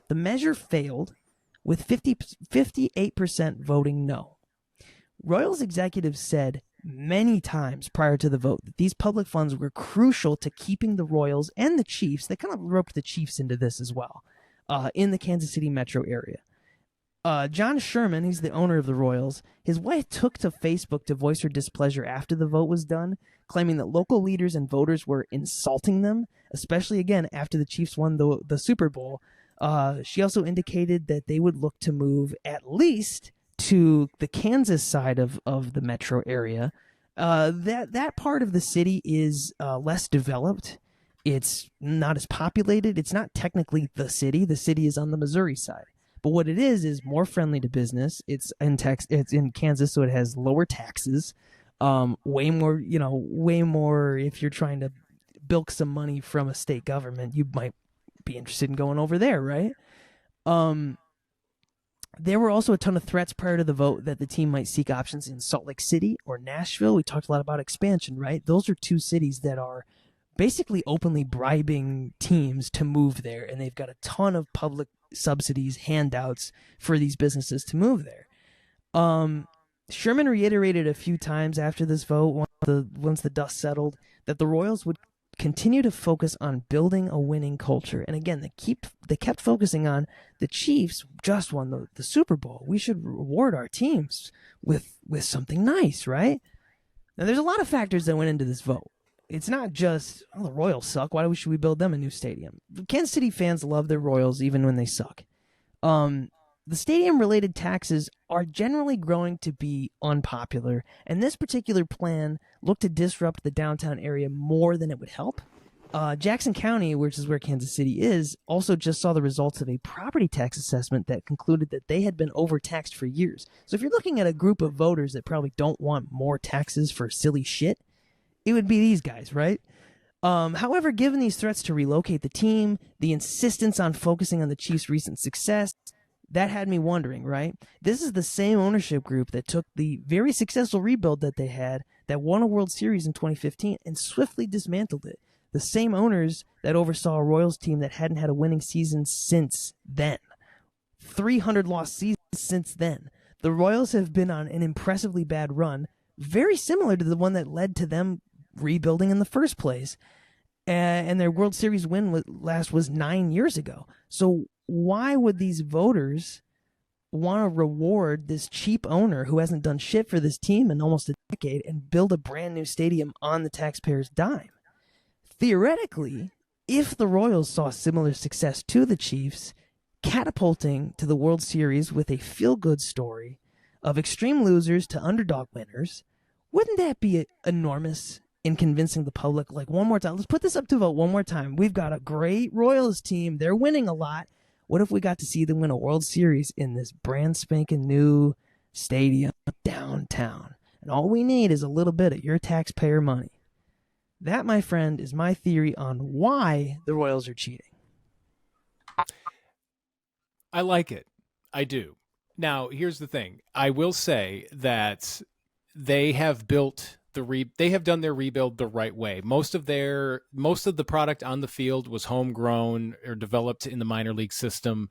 The measure failed, with 58% voting no. Royals executives said many times prior to the vote that these public funds were crucial to keeping the Royals and the Chiefs, they kind of roped the Chiefs into this as well, in the Kansas City metro area. John Sherman, he's the owner of the Royals, his wife took to Facebook to voice her displeasure after the vote was done, claiming that local leaders and voters were insulting them, especially again after the Chiefs won the Super Bowl. She also indicated that they would look to move at least to the Kansas side of the metro area. That part of the city is less developed. It's not as populated. It's not technically the city. The city is on the Missouri side. But what it is more friendly to business. It's in Kansas, so it has lower taxes. Way more if you're trying to bilk some money from a state government, you might be interested in going over there, right? There were also a ton of threats prior to the vote that the team might seek options in Salt Lake City or Nashville. We talked a lot about expansion, right? Those are two cities that are basically openly bribing teams to move there, and they've got a ton of public subsidies, handouts for these businesses to move there. Sherman reiterated a few times after this vote, once the dust settled, that the Royals would continue to focus on building a winning culture. And again, they kept focusing on the Chiefs just won the Super Bowl. We should reward our teams with something nice, right? Now, there's a lot of factors that went into this vote. It's not just, oh, the Royals suck. Why should we build them a new stadium? Kansas City fans love their Royals even when they suck. The stadium-related taxes are generally growing to be unpopular, and this particular plan looked to disrupt the downtown area more than it would help. Jackson County, which is where Kansas City is, also just saw the results of a property tax assessment that concluded that they had been overtaxed for years. So if you're looking at a group of voters that probably don't want more taxes for silly shit, it would be these guys, right? However, given these threats to relocate the team, the insistence on focusing on the Chiefs' recent success, that had me wondering, right? This is the same ownership group that took the very successful rebuild that they had, that won a World Series in 2015, and swiftly dismantled it. The same owners that oversaw a Royals team that hadn't had a winning season since then. 300 lost seasons since then. The Royals have been on an impressively bad run, very similar to the one that led to them rebuilding in the first place. And their World Series win last was 9 years ago. So why would these voters want to reward this cheap owner who hasn't done shit for this team in almost a decade and build a brand new stadium on the taxpayers' dime? Theoretically, if the Royals saw similar success to the Chiefs, catapulting to the World Series with a feel-good story of extreme losers to underdog winners, wouldn't that be enormous in convincing the public? Like, one more time, let's put this up to vote one more time. We've got a great Royals team. They're winning a lot. What if we got to see them win a World Series in this brand spanking new stadium downtown? And all we need is a little bit of your taxpayer money. That, my friend, is my theory on why the Royals are cheating. I like it. I do. Now, here's the thing. I will say that they have built they have done their rebuild the right way. Most of the product on the field was homegrown or developed in the minor league system.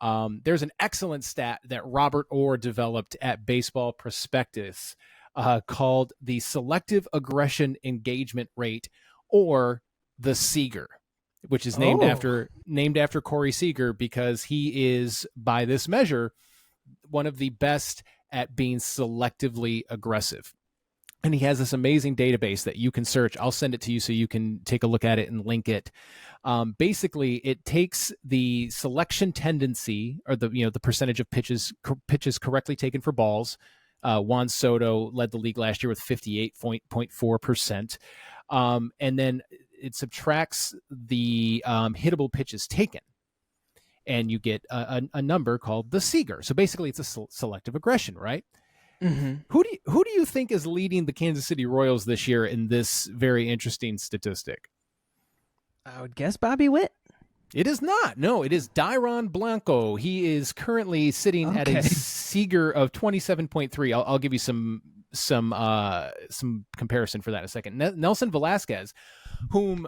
There's an excellent stat that Robert Orr developed at Baseball Prospectus called the selective aggression engagement rate, or the Seager, which is named after Corey Seager, because he is, by this measure, one of the best at being selectively aggressive. And he has this amazing database that you can search. I'll send it to you so you can take a look at it and link it. Basically, it takes the selection tendency, or the percentage of pitches correctly taken for balls. Juan Soto led the league last year with 58.4%. And then it subtracts the hittable pitches taken, and you get a number called the Seager. So basically, it's a selective aggression, right? Mm-hmm. Who do you think is leading the Kansas City Royals this year in this very interesting statistic? I would guess Bobby Witt. It is not. No, it is Dairon Blanco. He is currently sitting at a Seager of 27.3. I'll give you some comparison for that in a second. Nelson Velasquez, whom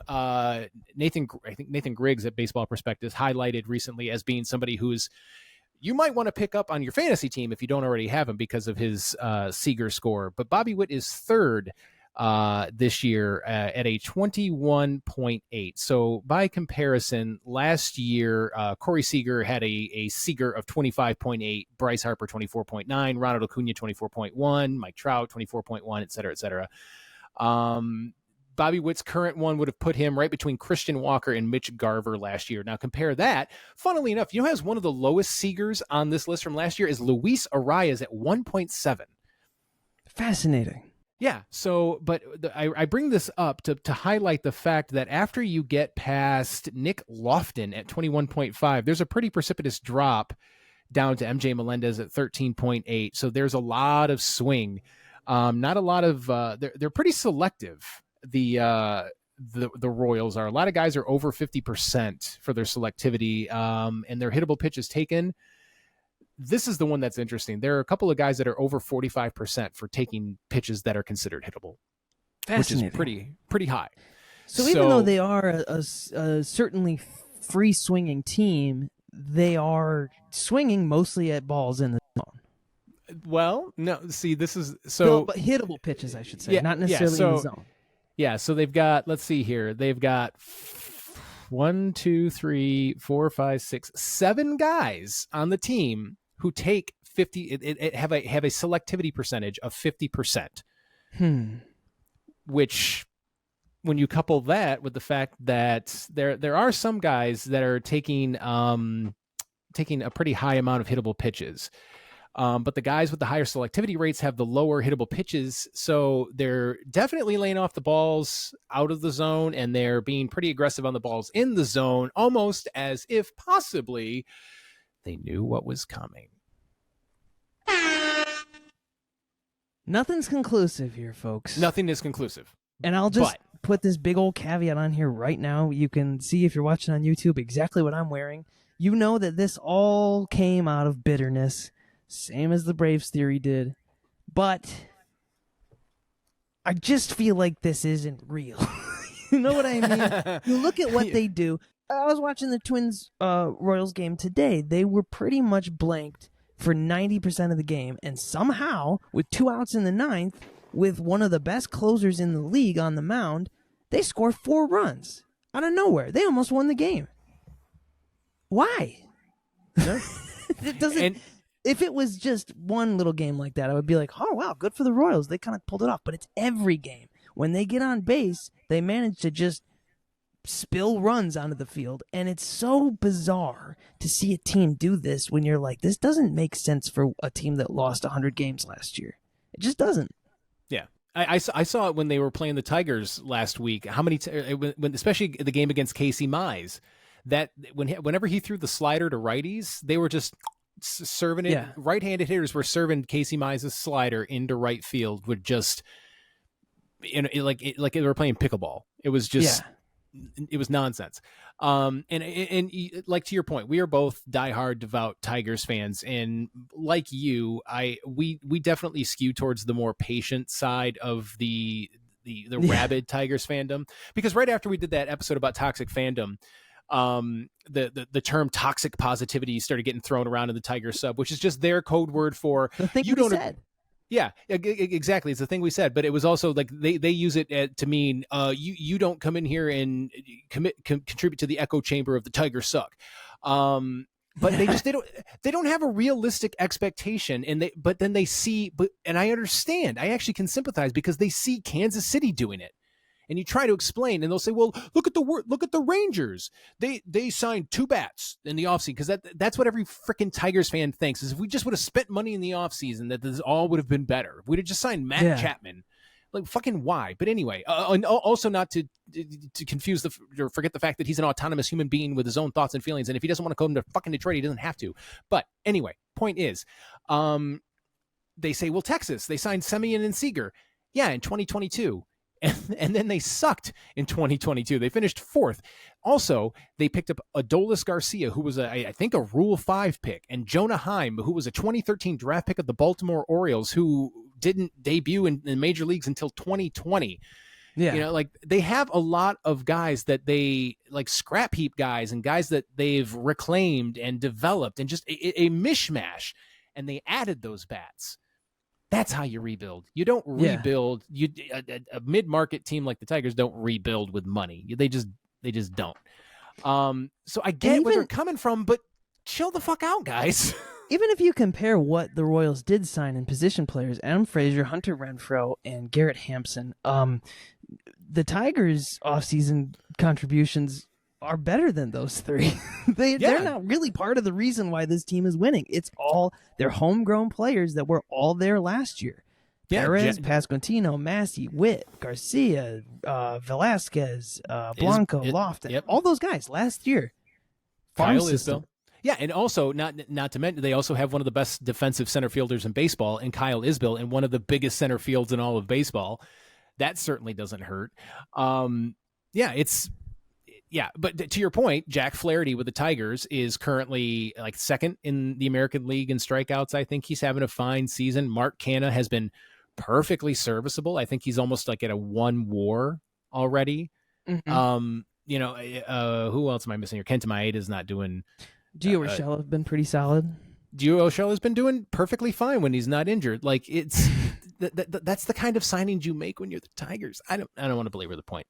Nathan Griggs at Baseball Prospectus highlighted recently as being somebody who's, you might want to pick up on your fantasy team if you don't already have him because of his Seager score. But Bobby Witt is third this year at a 21.8. So by comparison, last year, Corey Seager had a Seager of 25.8, Bryce Harper 24.9, Ronald Acuña 24.1, Mike Trout 24.1, et cetera, et cetera. Bobby Witt's current one would have put him right between Christian Walker and Mitch Garver last year. Now compare that. Funnily enough, you know who has one of the lowest Seagers on this list from last year is Luis Arias at 1.7. Fascinating. Yeah. So, but I bring this up to highlight the fact that after you get past Nick Lofton at 21.5, there's a pretty precipitous drop down to MJ Melendez at 13.8. So there's a lot of swing. Not a lot of, they're pretty selective. The Royals are. A lot of guys are over 50% for their selectivity, and their hittable pitches taken. this is the one that's interesting. There are a couple of guys that are over 45% for taking pitches that are considered hittable, which is pretty high. So even though they are a certainly free swinging team, they are swinging mostly at balls in the zone. Well, no, see, this is so... But hittable pitches, I should say, not necessarily in the zone. Yeah, so they've got, let's see here, they've got 1, 2, 3, 4, 5, 6, 7 guys on the team who take 50, have a selectivity percentage of 50%. Which, when you couple that with the fact that there are some guys that are taking a pretty high amount of hittable pitches. But the guys with the higher selectivity rates have the lower hittable pitches. So they're definitely laying off the balls out of the zone, and they're being pretty aggressive on the balls in the zone, almost as if possibly they knew what was coming. Nothing's conclusive here, folks. Nothing is conclusive. And I'll just put this big old caveat on here right now. You can see, if you're watching on YouTube, exactly what I'm wearing. You know that this all came out of bitterness. Same as the Braves theory did. But I just feel like this isn't real. You know what I mean? You look at what they do. I was watching the Twins Royals game today. They were pretty much blanked for 90% of the game. And somehow, with 2 outs in the 9th, with one of the best closers in the league on the mound, they score 4 runs out of nowhere. They almost won the game. Why? It doesn't... If it was just one little game like that, I would be like, oh, wow, good for the Royals. They kind of pulled it off. But it's every game. When they get on base, they manage to just spill runs onto the field. And it's so bizarre to see a team do this when you're like, this doesn't make sense for a team that lost 100 games last year. It just doesn't. Yeah. I saw it when they were playing the Tigers last week. How many, especially the game against Casey Mize, that whenever he threw the slider to righties, they were just serving it. Yeah. Right-handed hitters were serving Casey Mize's slider into right field with just, like they were playing pickleball. It was just, it was nonsense. And like, to your point, we are both diehard, devout Tigers fans, and like you, we definitely skew towards the more patient side of the rabid Tigers fandom, because right after we did that episode about toxic fandom, the term toxic positivity started getting thrown around in the Tiger sub, which is just their code word for the thing you said. Yeah, exactly. It's the thing we said, but it was also like they use it to mean you don't come in here and contribute to the echo chamber of the Tiger suck. But they don't have a realistic expectation, but then they see, and I understand, I actually can sympathize, because they see Kansas City doing it. And you try to explain, and they'll say, well, look at the Rangers. They signed 2 bats in the offseason, because that's what every freaking Tigers fan thinks, is if we just would have spent money in the offseason, that this all would have been better. If we'd have just signed Matt Chapman. Like, fucking why? But anyway, and also not to confuse or forget the fact that he's an autonomous human being with his own thoughts and feelings, and if he doesn't want to come to fucking Detroit, he doesn't have to. But anyway, point is, they say, well, Texas, they signed Semien and Seager. Yeah, in 2022. And then they sucked in 2022. They finished 4th. Also, they picked up Adolis Garcia, who was I think a Rule 5 pick, and Jonah Heim, who was a 2013 draft pick of the Baltimore Orioles, who didn't debut in major leagues until 2020. Yeah. Like, they have a lot of guys that they, like, scrap heap guys and guys that they've reclaimed and developed, and just a mishmash. And they added those bats. That's how you rebuild. You don't rebuild. A mid-market team like the Tigers don't rebuild with money. They just don't. So I get where they're coming from, but chill the fuck out, guys. Even if you compare what the Royals did sign in position players, Adam Frazier, Hunter Renfroe, and Garrett Hampson, the Tigers' offseason contributions are better than those 3. They're not really part of the reason why this team is winning. It's all their homegrown players that were all there last year. Perez, Pasquantino, Massey, Witt, Garcia, Velasquez, Blanco, Lofton, all those guys last year. Kyle Isbell. Yeah, and also, not to mention, they also have one of the best defensive center fielders in baseball, and Kyle Isbell, and one of the biggest center fields in all of baseball. That certainly doesn't hurt. Yeah, but to your point, Jack Flaherty with the Tigers is currently like second in the American League in strikeouts. I think he's having a fine season. Mark Canha has been perfectly serviceable. I think he's almost like at a 1 WAR already. Mm-hmm. Who else am I missing here? Kenta Maeda's not doing. Gio Urshela have been pretty solid. Gio Urshela has been doing perfectly fine when he's not injured. Like it's that's the kind of signings you make when you're the Tigers. I don't want to belabor the point.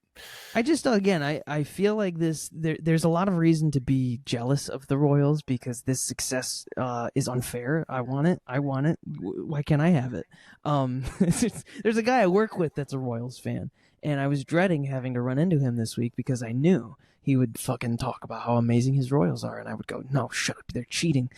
I just I feel like there's a lot of reason to be jealous of the Royals because this success is unfair. I want it. Why can't I have it? There's a guy I work with that's a Royals fan, and I was dreading having to run into him this week because I knew he would fucking talk about how amazing his Royals are, and I would go, no, shut up, they're cheating.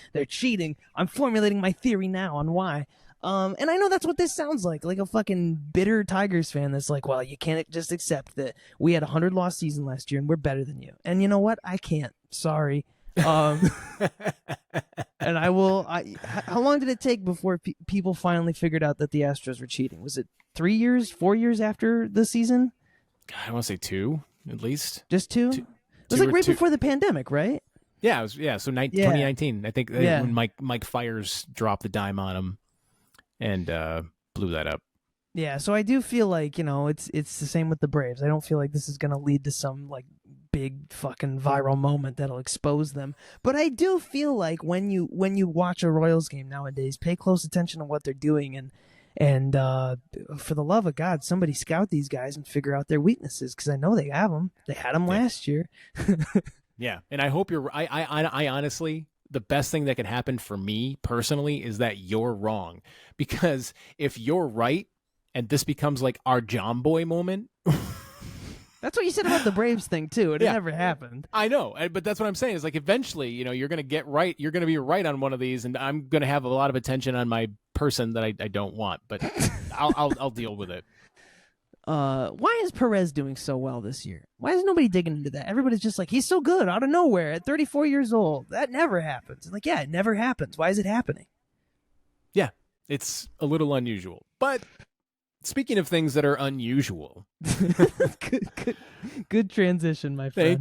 I'm formulating my theory now on why. And I know that's what this sounds like a fucking bitter Tigers fan that's like, well, you can't just accept that we had a 100-loss season last year and we're better than you. And you know what? I can't. Sorry. And I will. How long did it take before people finally figured out that the Astros were cheating? Was it 3 years, 4 years after the season? I want to say 2 at least. Just 2? It was like right before the pandemic, right? Yeah, it was. Yeah, so 2019. I think when Mike Fiers dropped the dime on him and blew that up. Yeah, so I do feel like, it's the same with the Braves. I don't feel like this is going to lead to some like big fucking viral moment that'll expose them. But I do feel like when you watch a Royals game nowadays, pay close attention to what they're doing and for the love of God, somebody scout these guys and figure out their weaknesses because I know they have them. They had them last year. Yeah, and I hope you're. I honestly, the best thing that can happen for me personally is that you're wrong, because if you're right and this becomes like our John Boy moment. That's what you said about the Braves thing too. It never happened. I know, but that's what I'm saying is like eventually, you're going to get right. You're going to be right on one of these, and I'm going to have a lot of attention on my person that I don't want. But I'll deal with it. Why is Perez doing so well this year? Why is nobody digging into that? Everybody's just like, he's so good out of nowhere at 34 years old. That never happens. Like, yeah, it never happens. Why is it happening? Yeah, it's a little unusual, but. Speaking of things that are unusual. Good transition, my friend.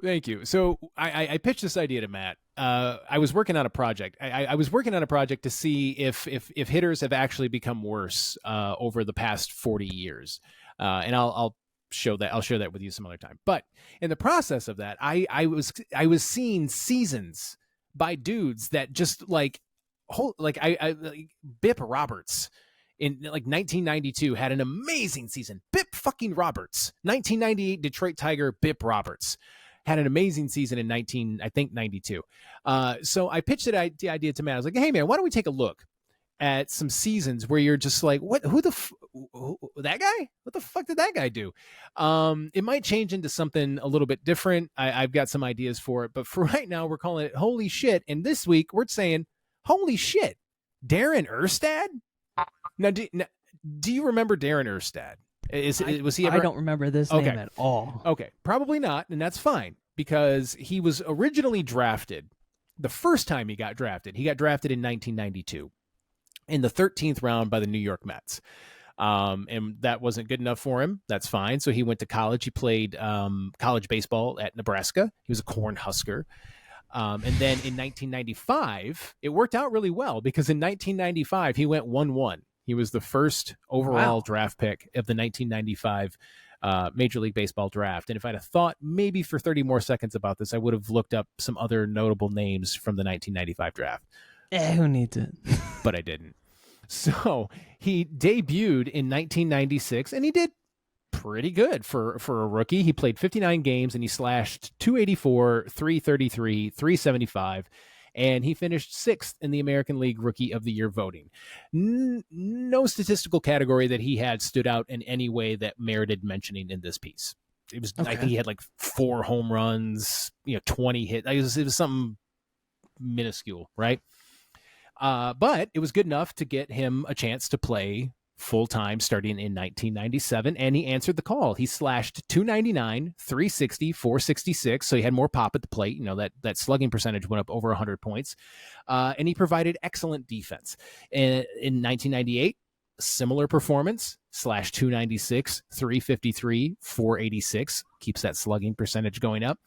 Thank you. So I pitched this idea to Matt. I was working on a project. I was working on a project to see if hitters have actually become worse over the past 40 years. And I'll show that. I'll share that with you some other time. But in the process of that, I was seeing seasons by dudes that just like Bip Roberts. In like 1992 had an amazing season. Bip fucking Roberts. 1998 Detroit Tiger Bip Roberts had an amazing season in 92. So I pitched the idea to Matt. I was like, hey man, why don't we take a look at some seasons where you're just like, what? Who that guy? What the fuck did that guy do? It might change into something a little bit different. I've got some ideas for it, but for right now, we're calling it holy shit. And this week we're saying, holy shit, Darren Erstad. Now, do you remember Darren Erstad? Was he ever? I don't remember this name at all. Okay, probably not, and that's fine because he was originally drafted. The first time he got drafted in 1992 in the 13th round by the New York Mets. And that wasn't good enough for him. That's fine. So he went to college. He played college baseball at Nebraska. He was a Cornhusker. And then in 1995, it worked out really well because in 1995, he went 1-1. He was the first overall draft pick of the 1995 Major League Baseball draft. And if I'd have thought maybe for 30 more seconds about this, I would have looked up some other notable names from the 1995 draft. Who needs it? But I didn't. So he debuted in 1996, and he did pretty good for a rookie. He played 59 games, and he slashed 284, 333, 375, and he finished 6th in the American League Rookie of the Year voting. No statistical category that he had stood out in any way that merited mentioning in this piece. It was, I think he had like 4 home runs, 20 hits. It was something minuscule, right? But it was good enough to get him a chance to play full-time starting in 1997, and he answered the call. He slashed 299, 360, 466, so he had more pop at the plate. That slugging percentage went up over 100 points, and he provided excellent defense. In 1998, similar performance, slash 296, 353, 486, keeps that slugging percentage going up.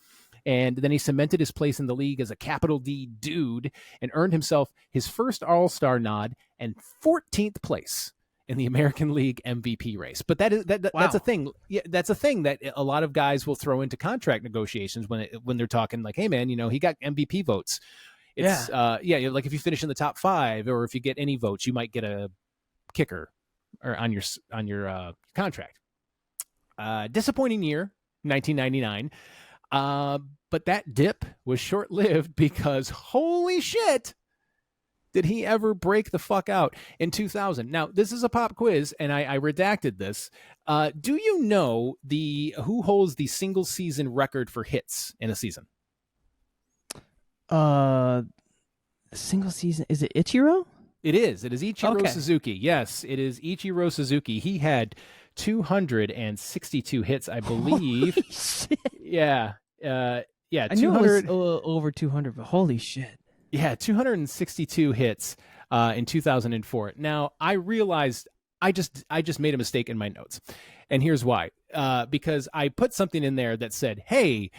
And then he cemented his place in the league as a capital D dude and earned himself his first All-Star nod and 14th place in the American League MVP race. But that's a thing. Yeah, that's a thing that a lot of guys will throw into contract negotiations when they're talking like, hey man, he got MVP votes. It's like if you finish in the top 5 or if you get any votes, you might get a kicker or on your contract. Disappointing year, 1999. But that dip was short-lived because holy shit, did he ever break the fuck out in 2000? Now, this is a pop quiz, and I redacted this. Do you know who holds the single season record for hits in a season? Single season, is it Ichiro? It is Ichiro Suzuki. Yes, it is Ichiro Suzuki. He had 262 hits, I believe. Holy shit. Yeah. I knew it was over 200, but holy shit. Yeah, 262 hits in 2004. Now, I realized I just made a mistake in my notes. And here's why. Because I put something in there that said, hey,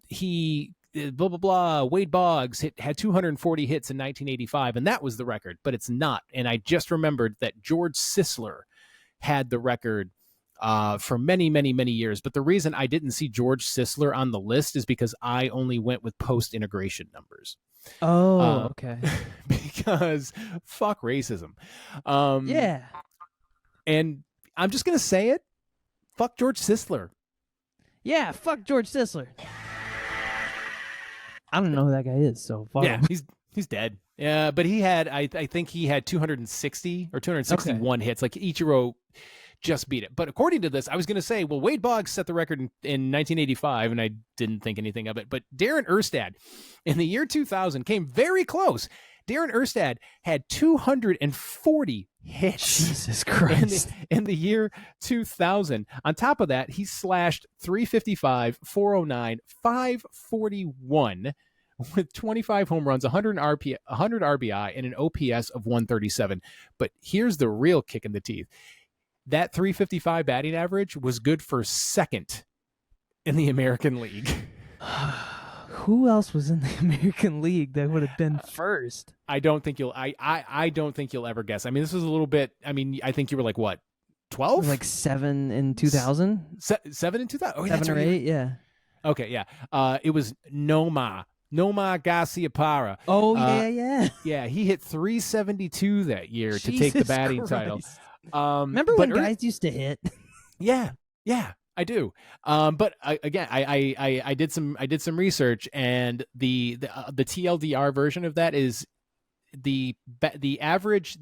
he blah, blah, blah, Wade Boggs had 240 hits in 1985, and that was the record, but it's not. And I just remembered that George Sisler had the record for many, many, many years. But the reason I didn't see George Sisler on the list is because I only went with post-integration numbers. Oh, okay. Because fuck racism. Yeah. And I'm just going to say it. Fuck George Sisler. Yeah, fuck George Sisler. I don't know who that guy is, so fuck him. He's dead. Yeah, but he had, I think he had 260 or 261 hits. Like Ichiro just beat it. But according to this, I was going to say, well, Wade Boggs set the record in 1985, and I didn't think anything of it. But Darren Erstad in the year 2000 came very close. Darren Erstad had 240 hits. Jesus Christ. In the year 2000. On top of that, he slashed 355, 409, 541 with 25 home runs, 100 RBI, and an OPS of 137. But here's the real kick in the teeth. That 355 batting average was good for second in the American League. Who else was in the American League that would have been first? I don't think you'll ever guess. I mean, this was a little bit, I think you were like what? 12? Like 7 in 2000? 7 in 2000? Oh, 7 or 8, yeah. Okay, yeah. It was Noma Garciaparra. Oh, yeah. Yeah, he hit 372 that year to take the batting title. Remember when guys used to hit? Yeah, I do. But again, I did some research, and the TLDR version of that is the average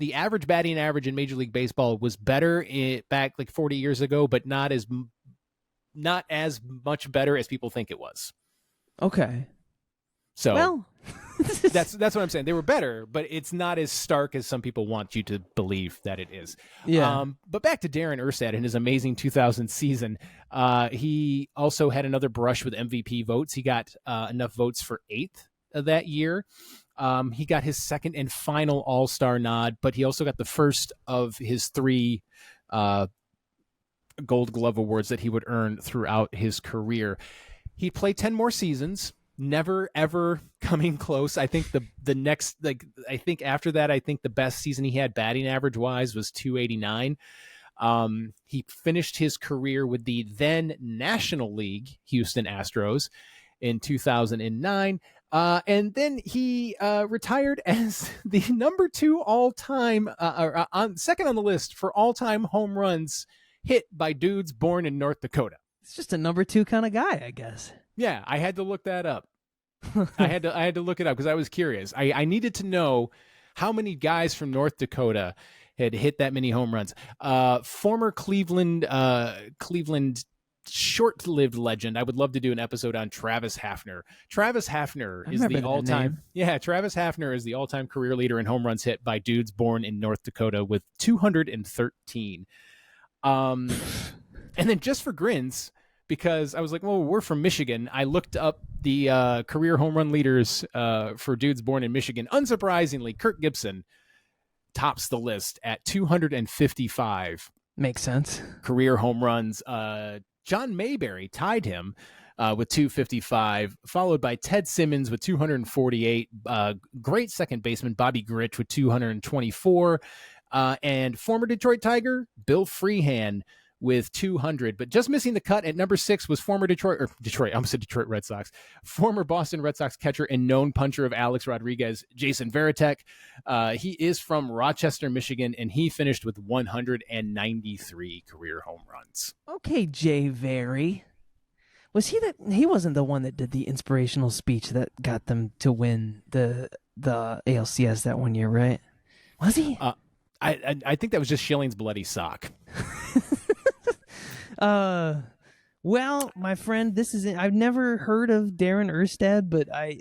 batting average in Major League Baseball was better back like 40 years ago, but not as much better as people think it was. Okay. So well, that's what I'm saying. They were better, but it's not as stark as some people want you to believe that it is. Yeah. But back to Darren Erstad and his amazing 2000 season. He also had another brush with MVP votes. He got enough votes for 8th that year. He got his second and final All-Star nod, but he also got the first of his 3 Gold Glove awards that he would earn throughout his career. He played 10 more seasons. Never ever coming close. I think the next, I think after that, I think the best season he had batting average wise was 289. He finished his career with the then National League Houston Astros in 2009. And then he retired as the number 2 all-time, second on the list for all-time home runs hit by dudes born in North Dakota. It's just a number 2 kind of guy, I guess. Yeah, I had to look that up. I had to look it up because I was curious. I needed to know how many guys from North Dakota had hit that many home runs. Former Cleveland short-lived legend. I would love to do an episode on Travis Hafner. Travis Hafner is the all-time. Yeah, Travis Hafner is the all-time career leader in home runs hit by dudes born in North Dakota with 213. And then just for grins, because I was like, well, we're from Michigan. I looked up the career home run leaders for dudes born in Michigan. Unsurprisingly, Kirk Gibson, tops the list at 255. Makes sense. Career home runs. John Mayberry tied him with 255, followed by Ted Simmons with 248. Great second baseman Bobby Grich with 224. And former Detroit Tiger Bill Freehan with 200. But just missing the cut at number 6 was former Detroit Red Sox, former Boston Red Sox catcher and known puncher of Alex Rodriguez, Jason Varitek. He is from Rochester, Michigan, and he finished with 193 career home runs. Okay, Jay Very. Was he that? He wasn't the one that did the inspirational speech that got them to win the ALCS that one year, right? Was he? I think that was just Schilling's bloody sock. Well, my friend, I've never heard of Darren Erstad, but I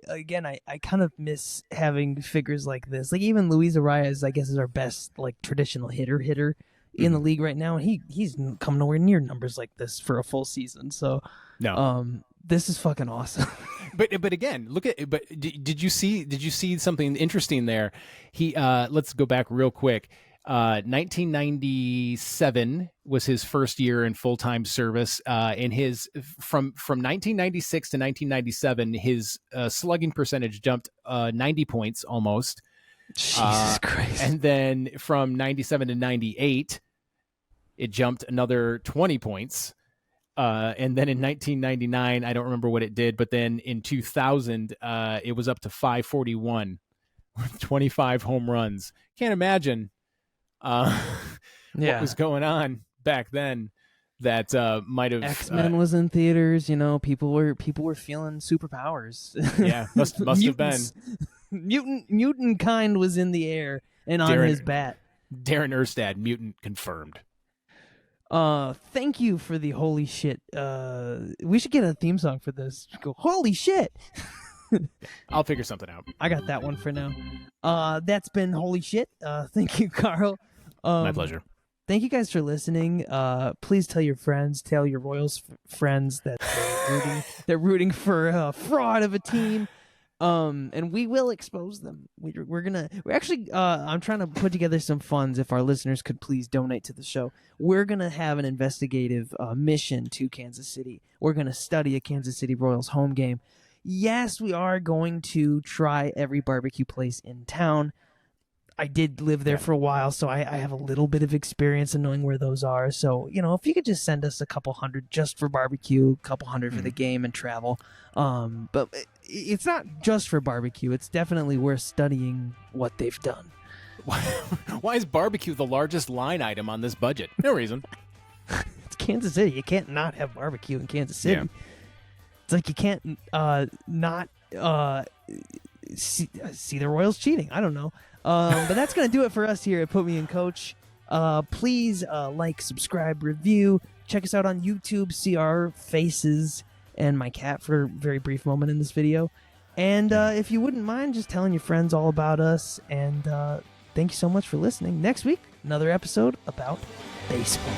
kind of miss having figures like this. Like even Luis Arias, I guess, is our best like traditional hitter in the league right now, and he's come nowhere near numbers like this for a full season. So no. This is fucking awesome. But again, look at. But did you see something interesting there? Let's go back real quick. 1997 was his first year in full-time service. In his from 1996 to 1997, his slugging percentage jumped 90 points almost. Jesus Christ! And then from 97 to 98, it jumped another 20 points. And then in 1999, I don't remember what it did, but then in 2000, it was up to 541 with 25 home runs. Can't imagine what was going on back then. That might have X-Men was in theaters. You know, people were feeling superpowers. Yeah, must have been. Mutant kind was in the air and on his bat. Darren Erstad, mutant confirmed. Thank you for the holy shit. We should get a theme song for this. Go, holy shit. I'll figure something out. I got that one for now. That's been holy shit. Thank you, Carl. My pleasure. Thank you guys for listening. Please tell your friends, tell your Royals friends that they're rooting for a fraud of a team. And we will expose them. I'm trying to put together some funds. If our listeners could please donate to the show, we're going to have an investigative mission to Kansas City. We're going to study a Kansas City Royals home game. Yes, we are going to try every barbecue place in town. I did live there for a while, so I have a little bit of experience in knowing where those are. So, if you could just send us a couple hundred just for barbecue, a couple hundred for the game and travel. But it's not just for barbecue. It's definitely worth studying what they've done. Why is barbecue the largest line item on this budget? No reason. It's Kansas City. You can't not have barbecue in Kansas City. Yeah. It's like you can't not see the Royals cheating. I don't know. But that's going to do it for us here at Put Me in Coach. Please like, subscribe, review. Check us out on YouTube. See our faces and my cat for a very brief moment in this video. And if you wouldn't mind just telling your friends all about us. And thank you so much for listening. Next week, another episode about baseball.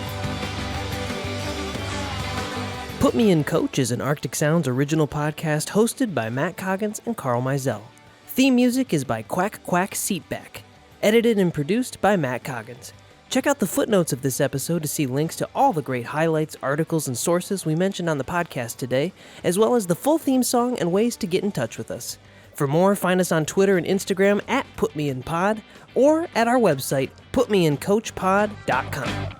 Put Me in Coach is an Arctic Sounds original podcast hosted by Matt Coggins and Carl Mizell. Theme music is by Quack Quack Seatback. Edited and produced by Matt Coggins. Check out the footnotes of this episode to see links to all the great highlights, articles, and sources we mentioned on the podcast today, as well as the full theme song and ways to get in touch with us. For more, find us on Twitter and Instagram at PutMeInPod or at our website, putmeincoachpod.com.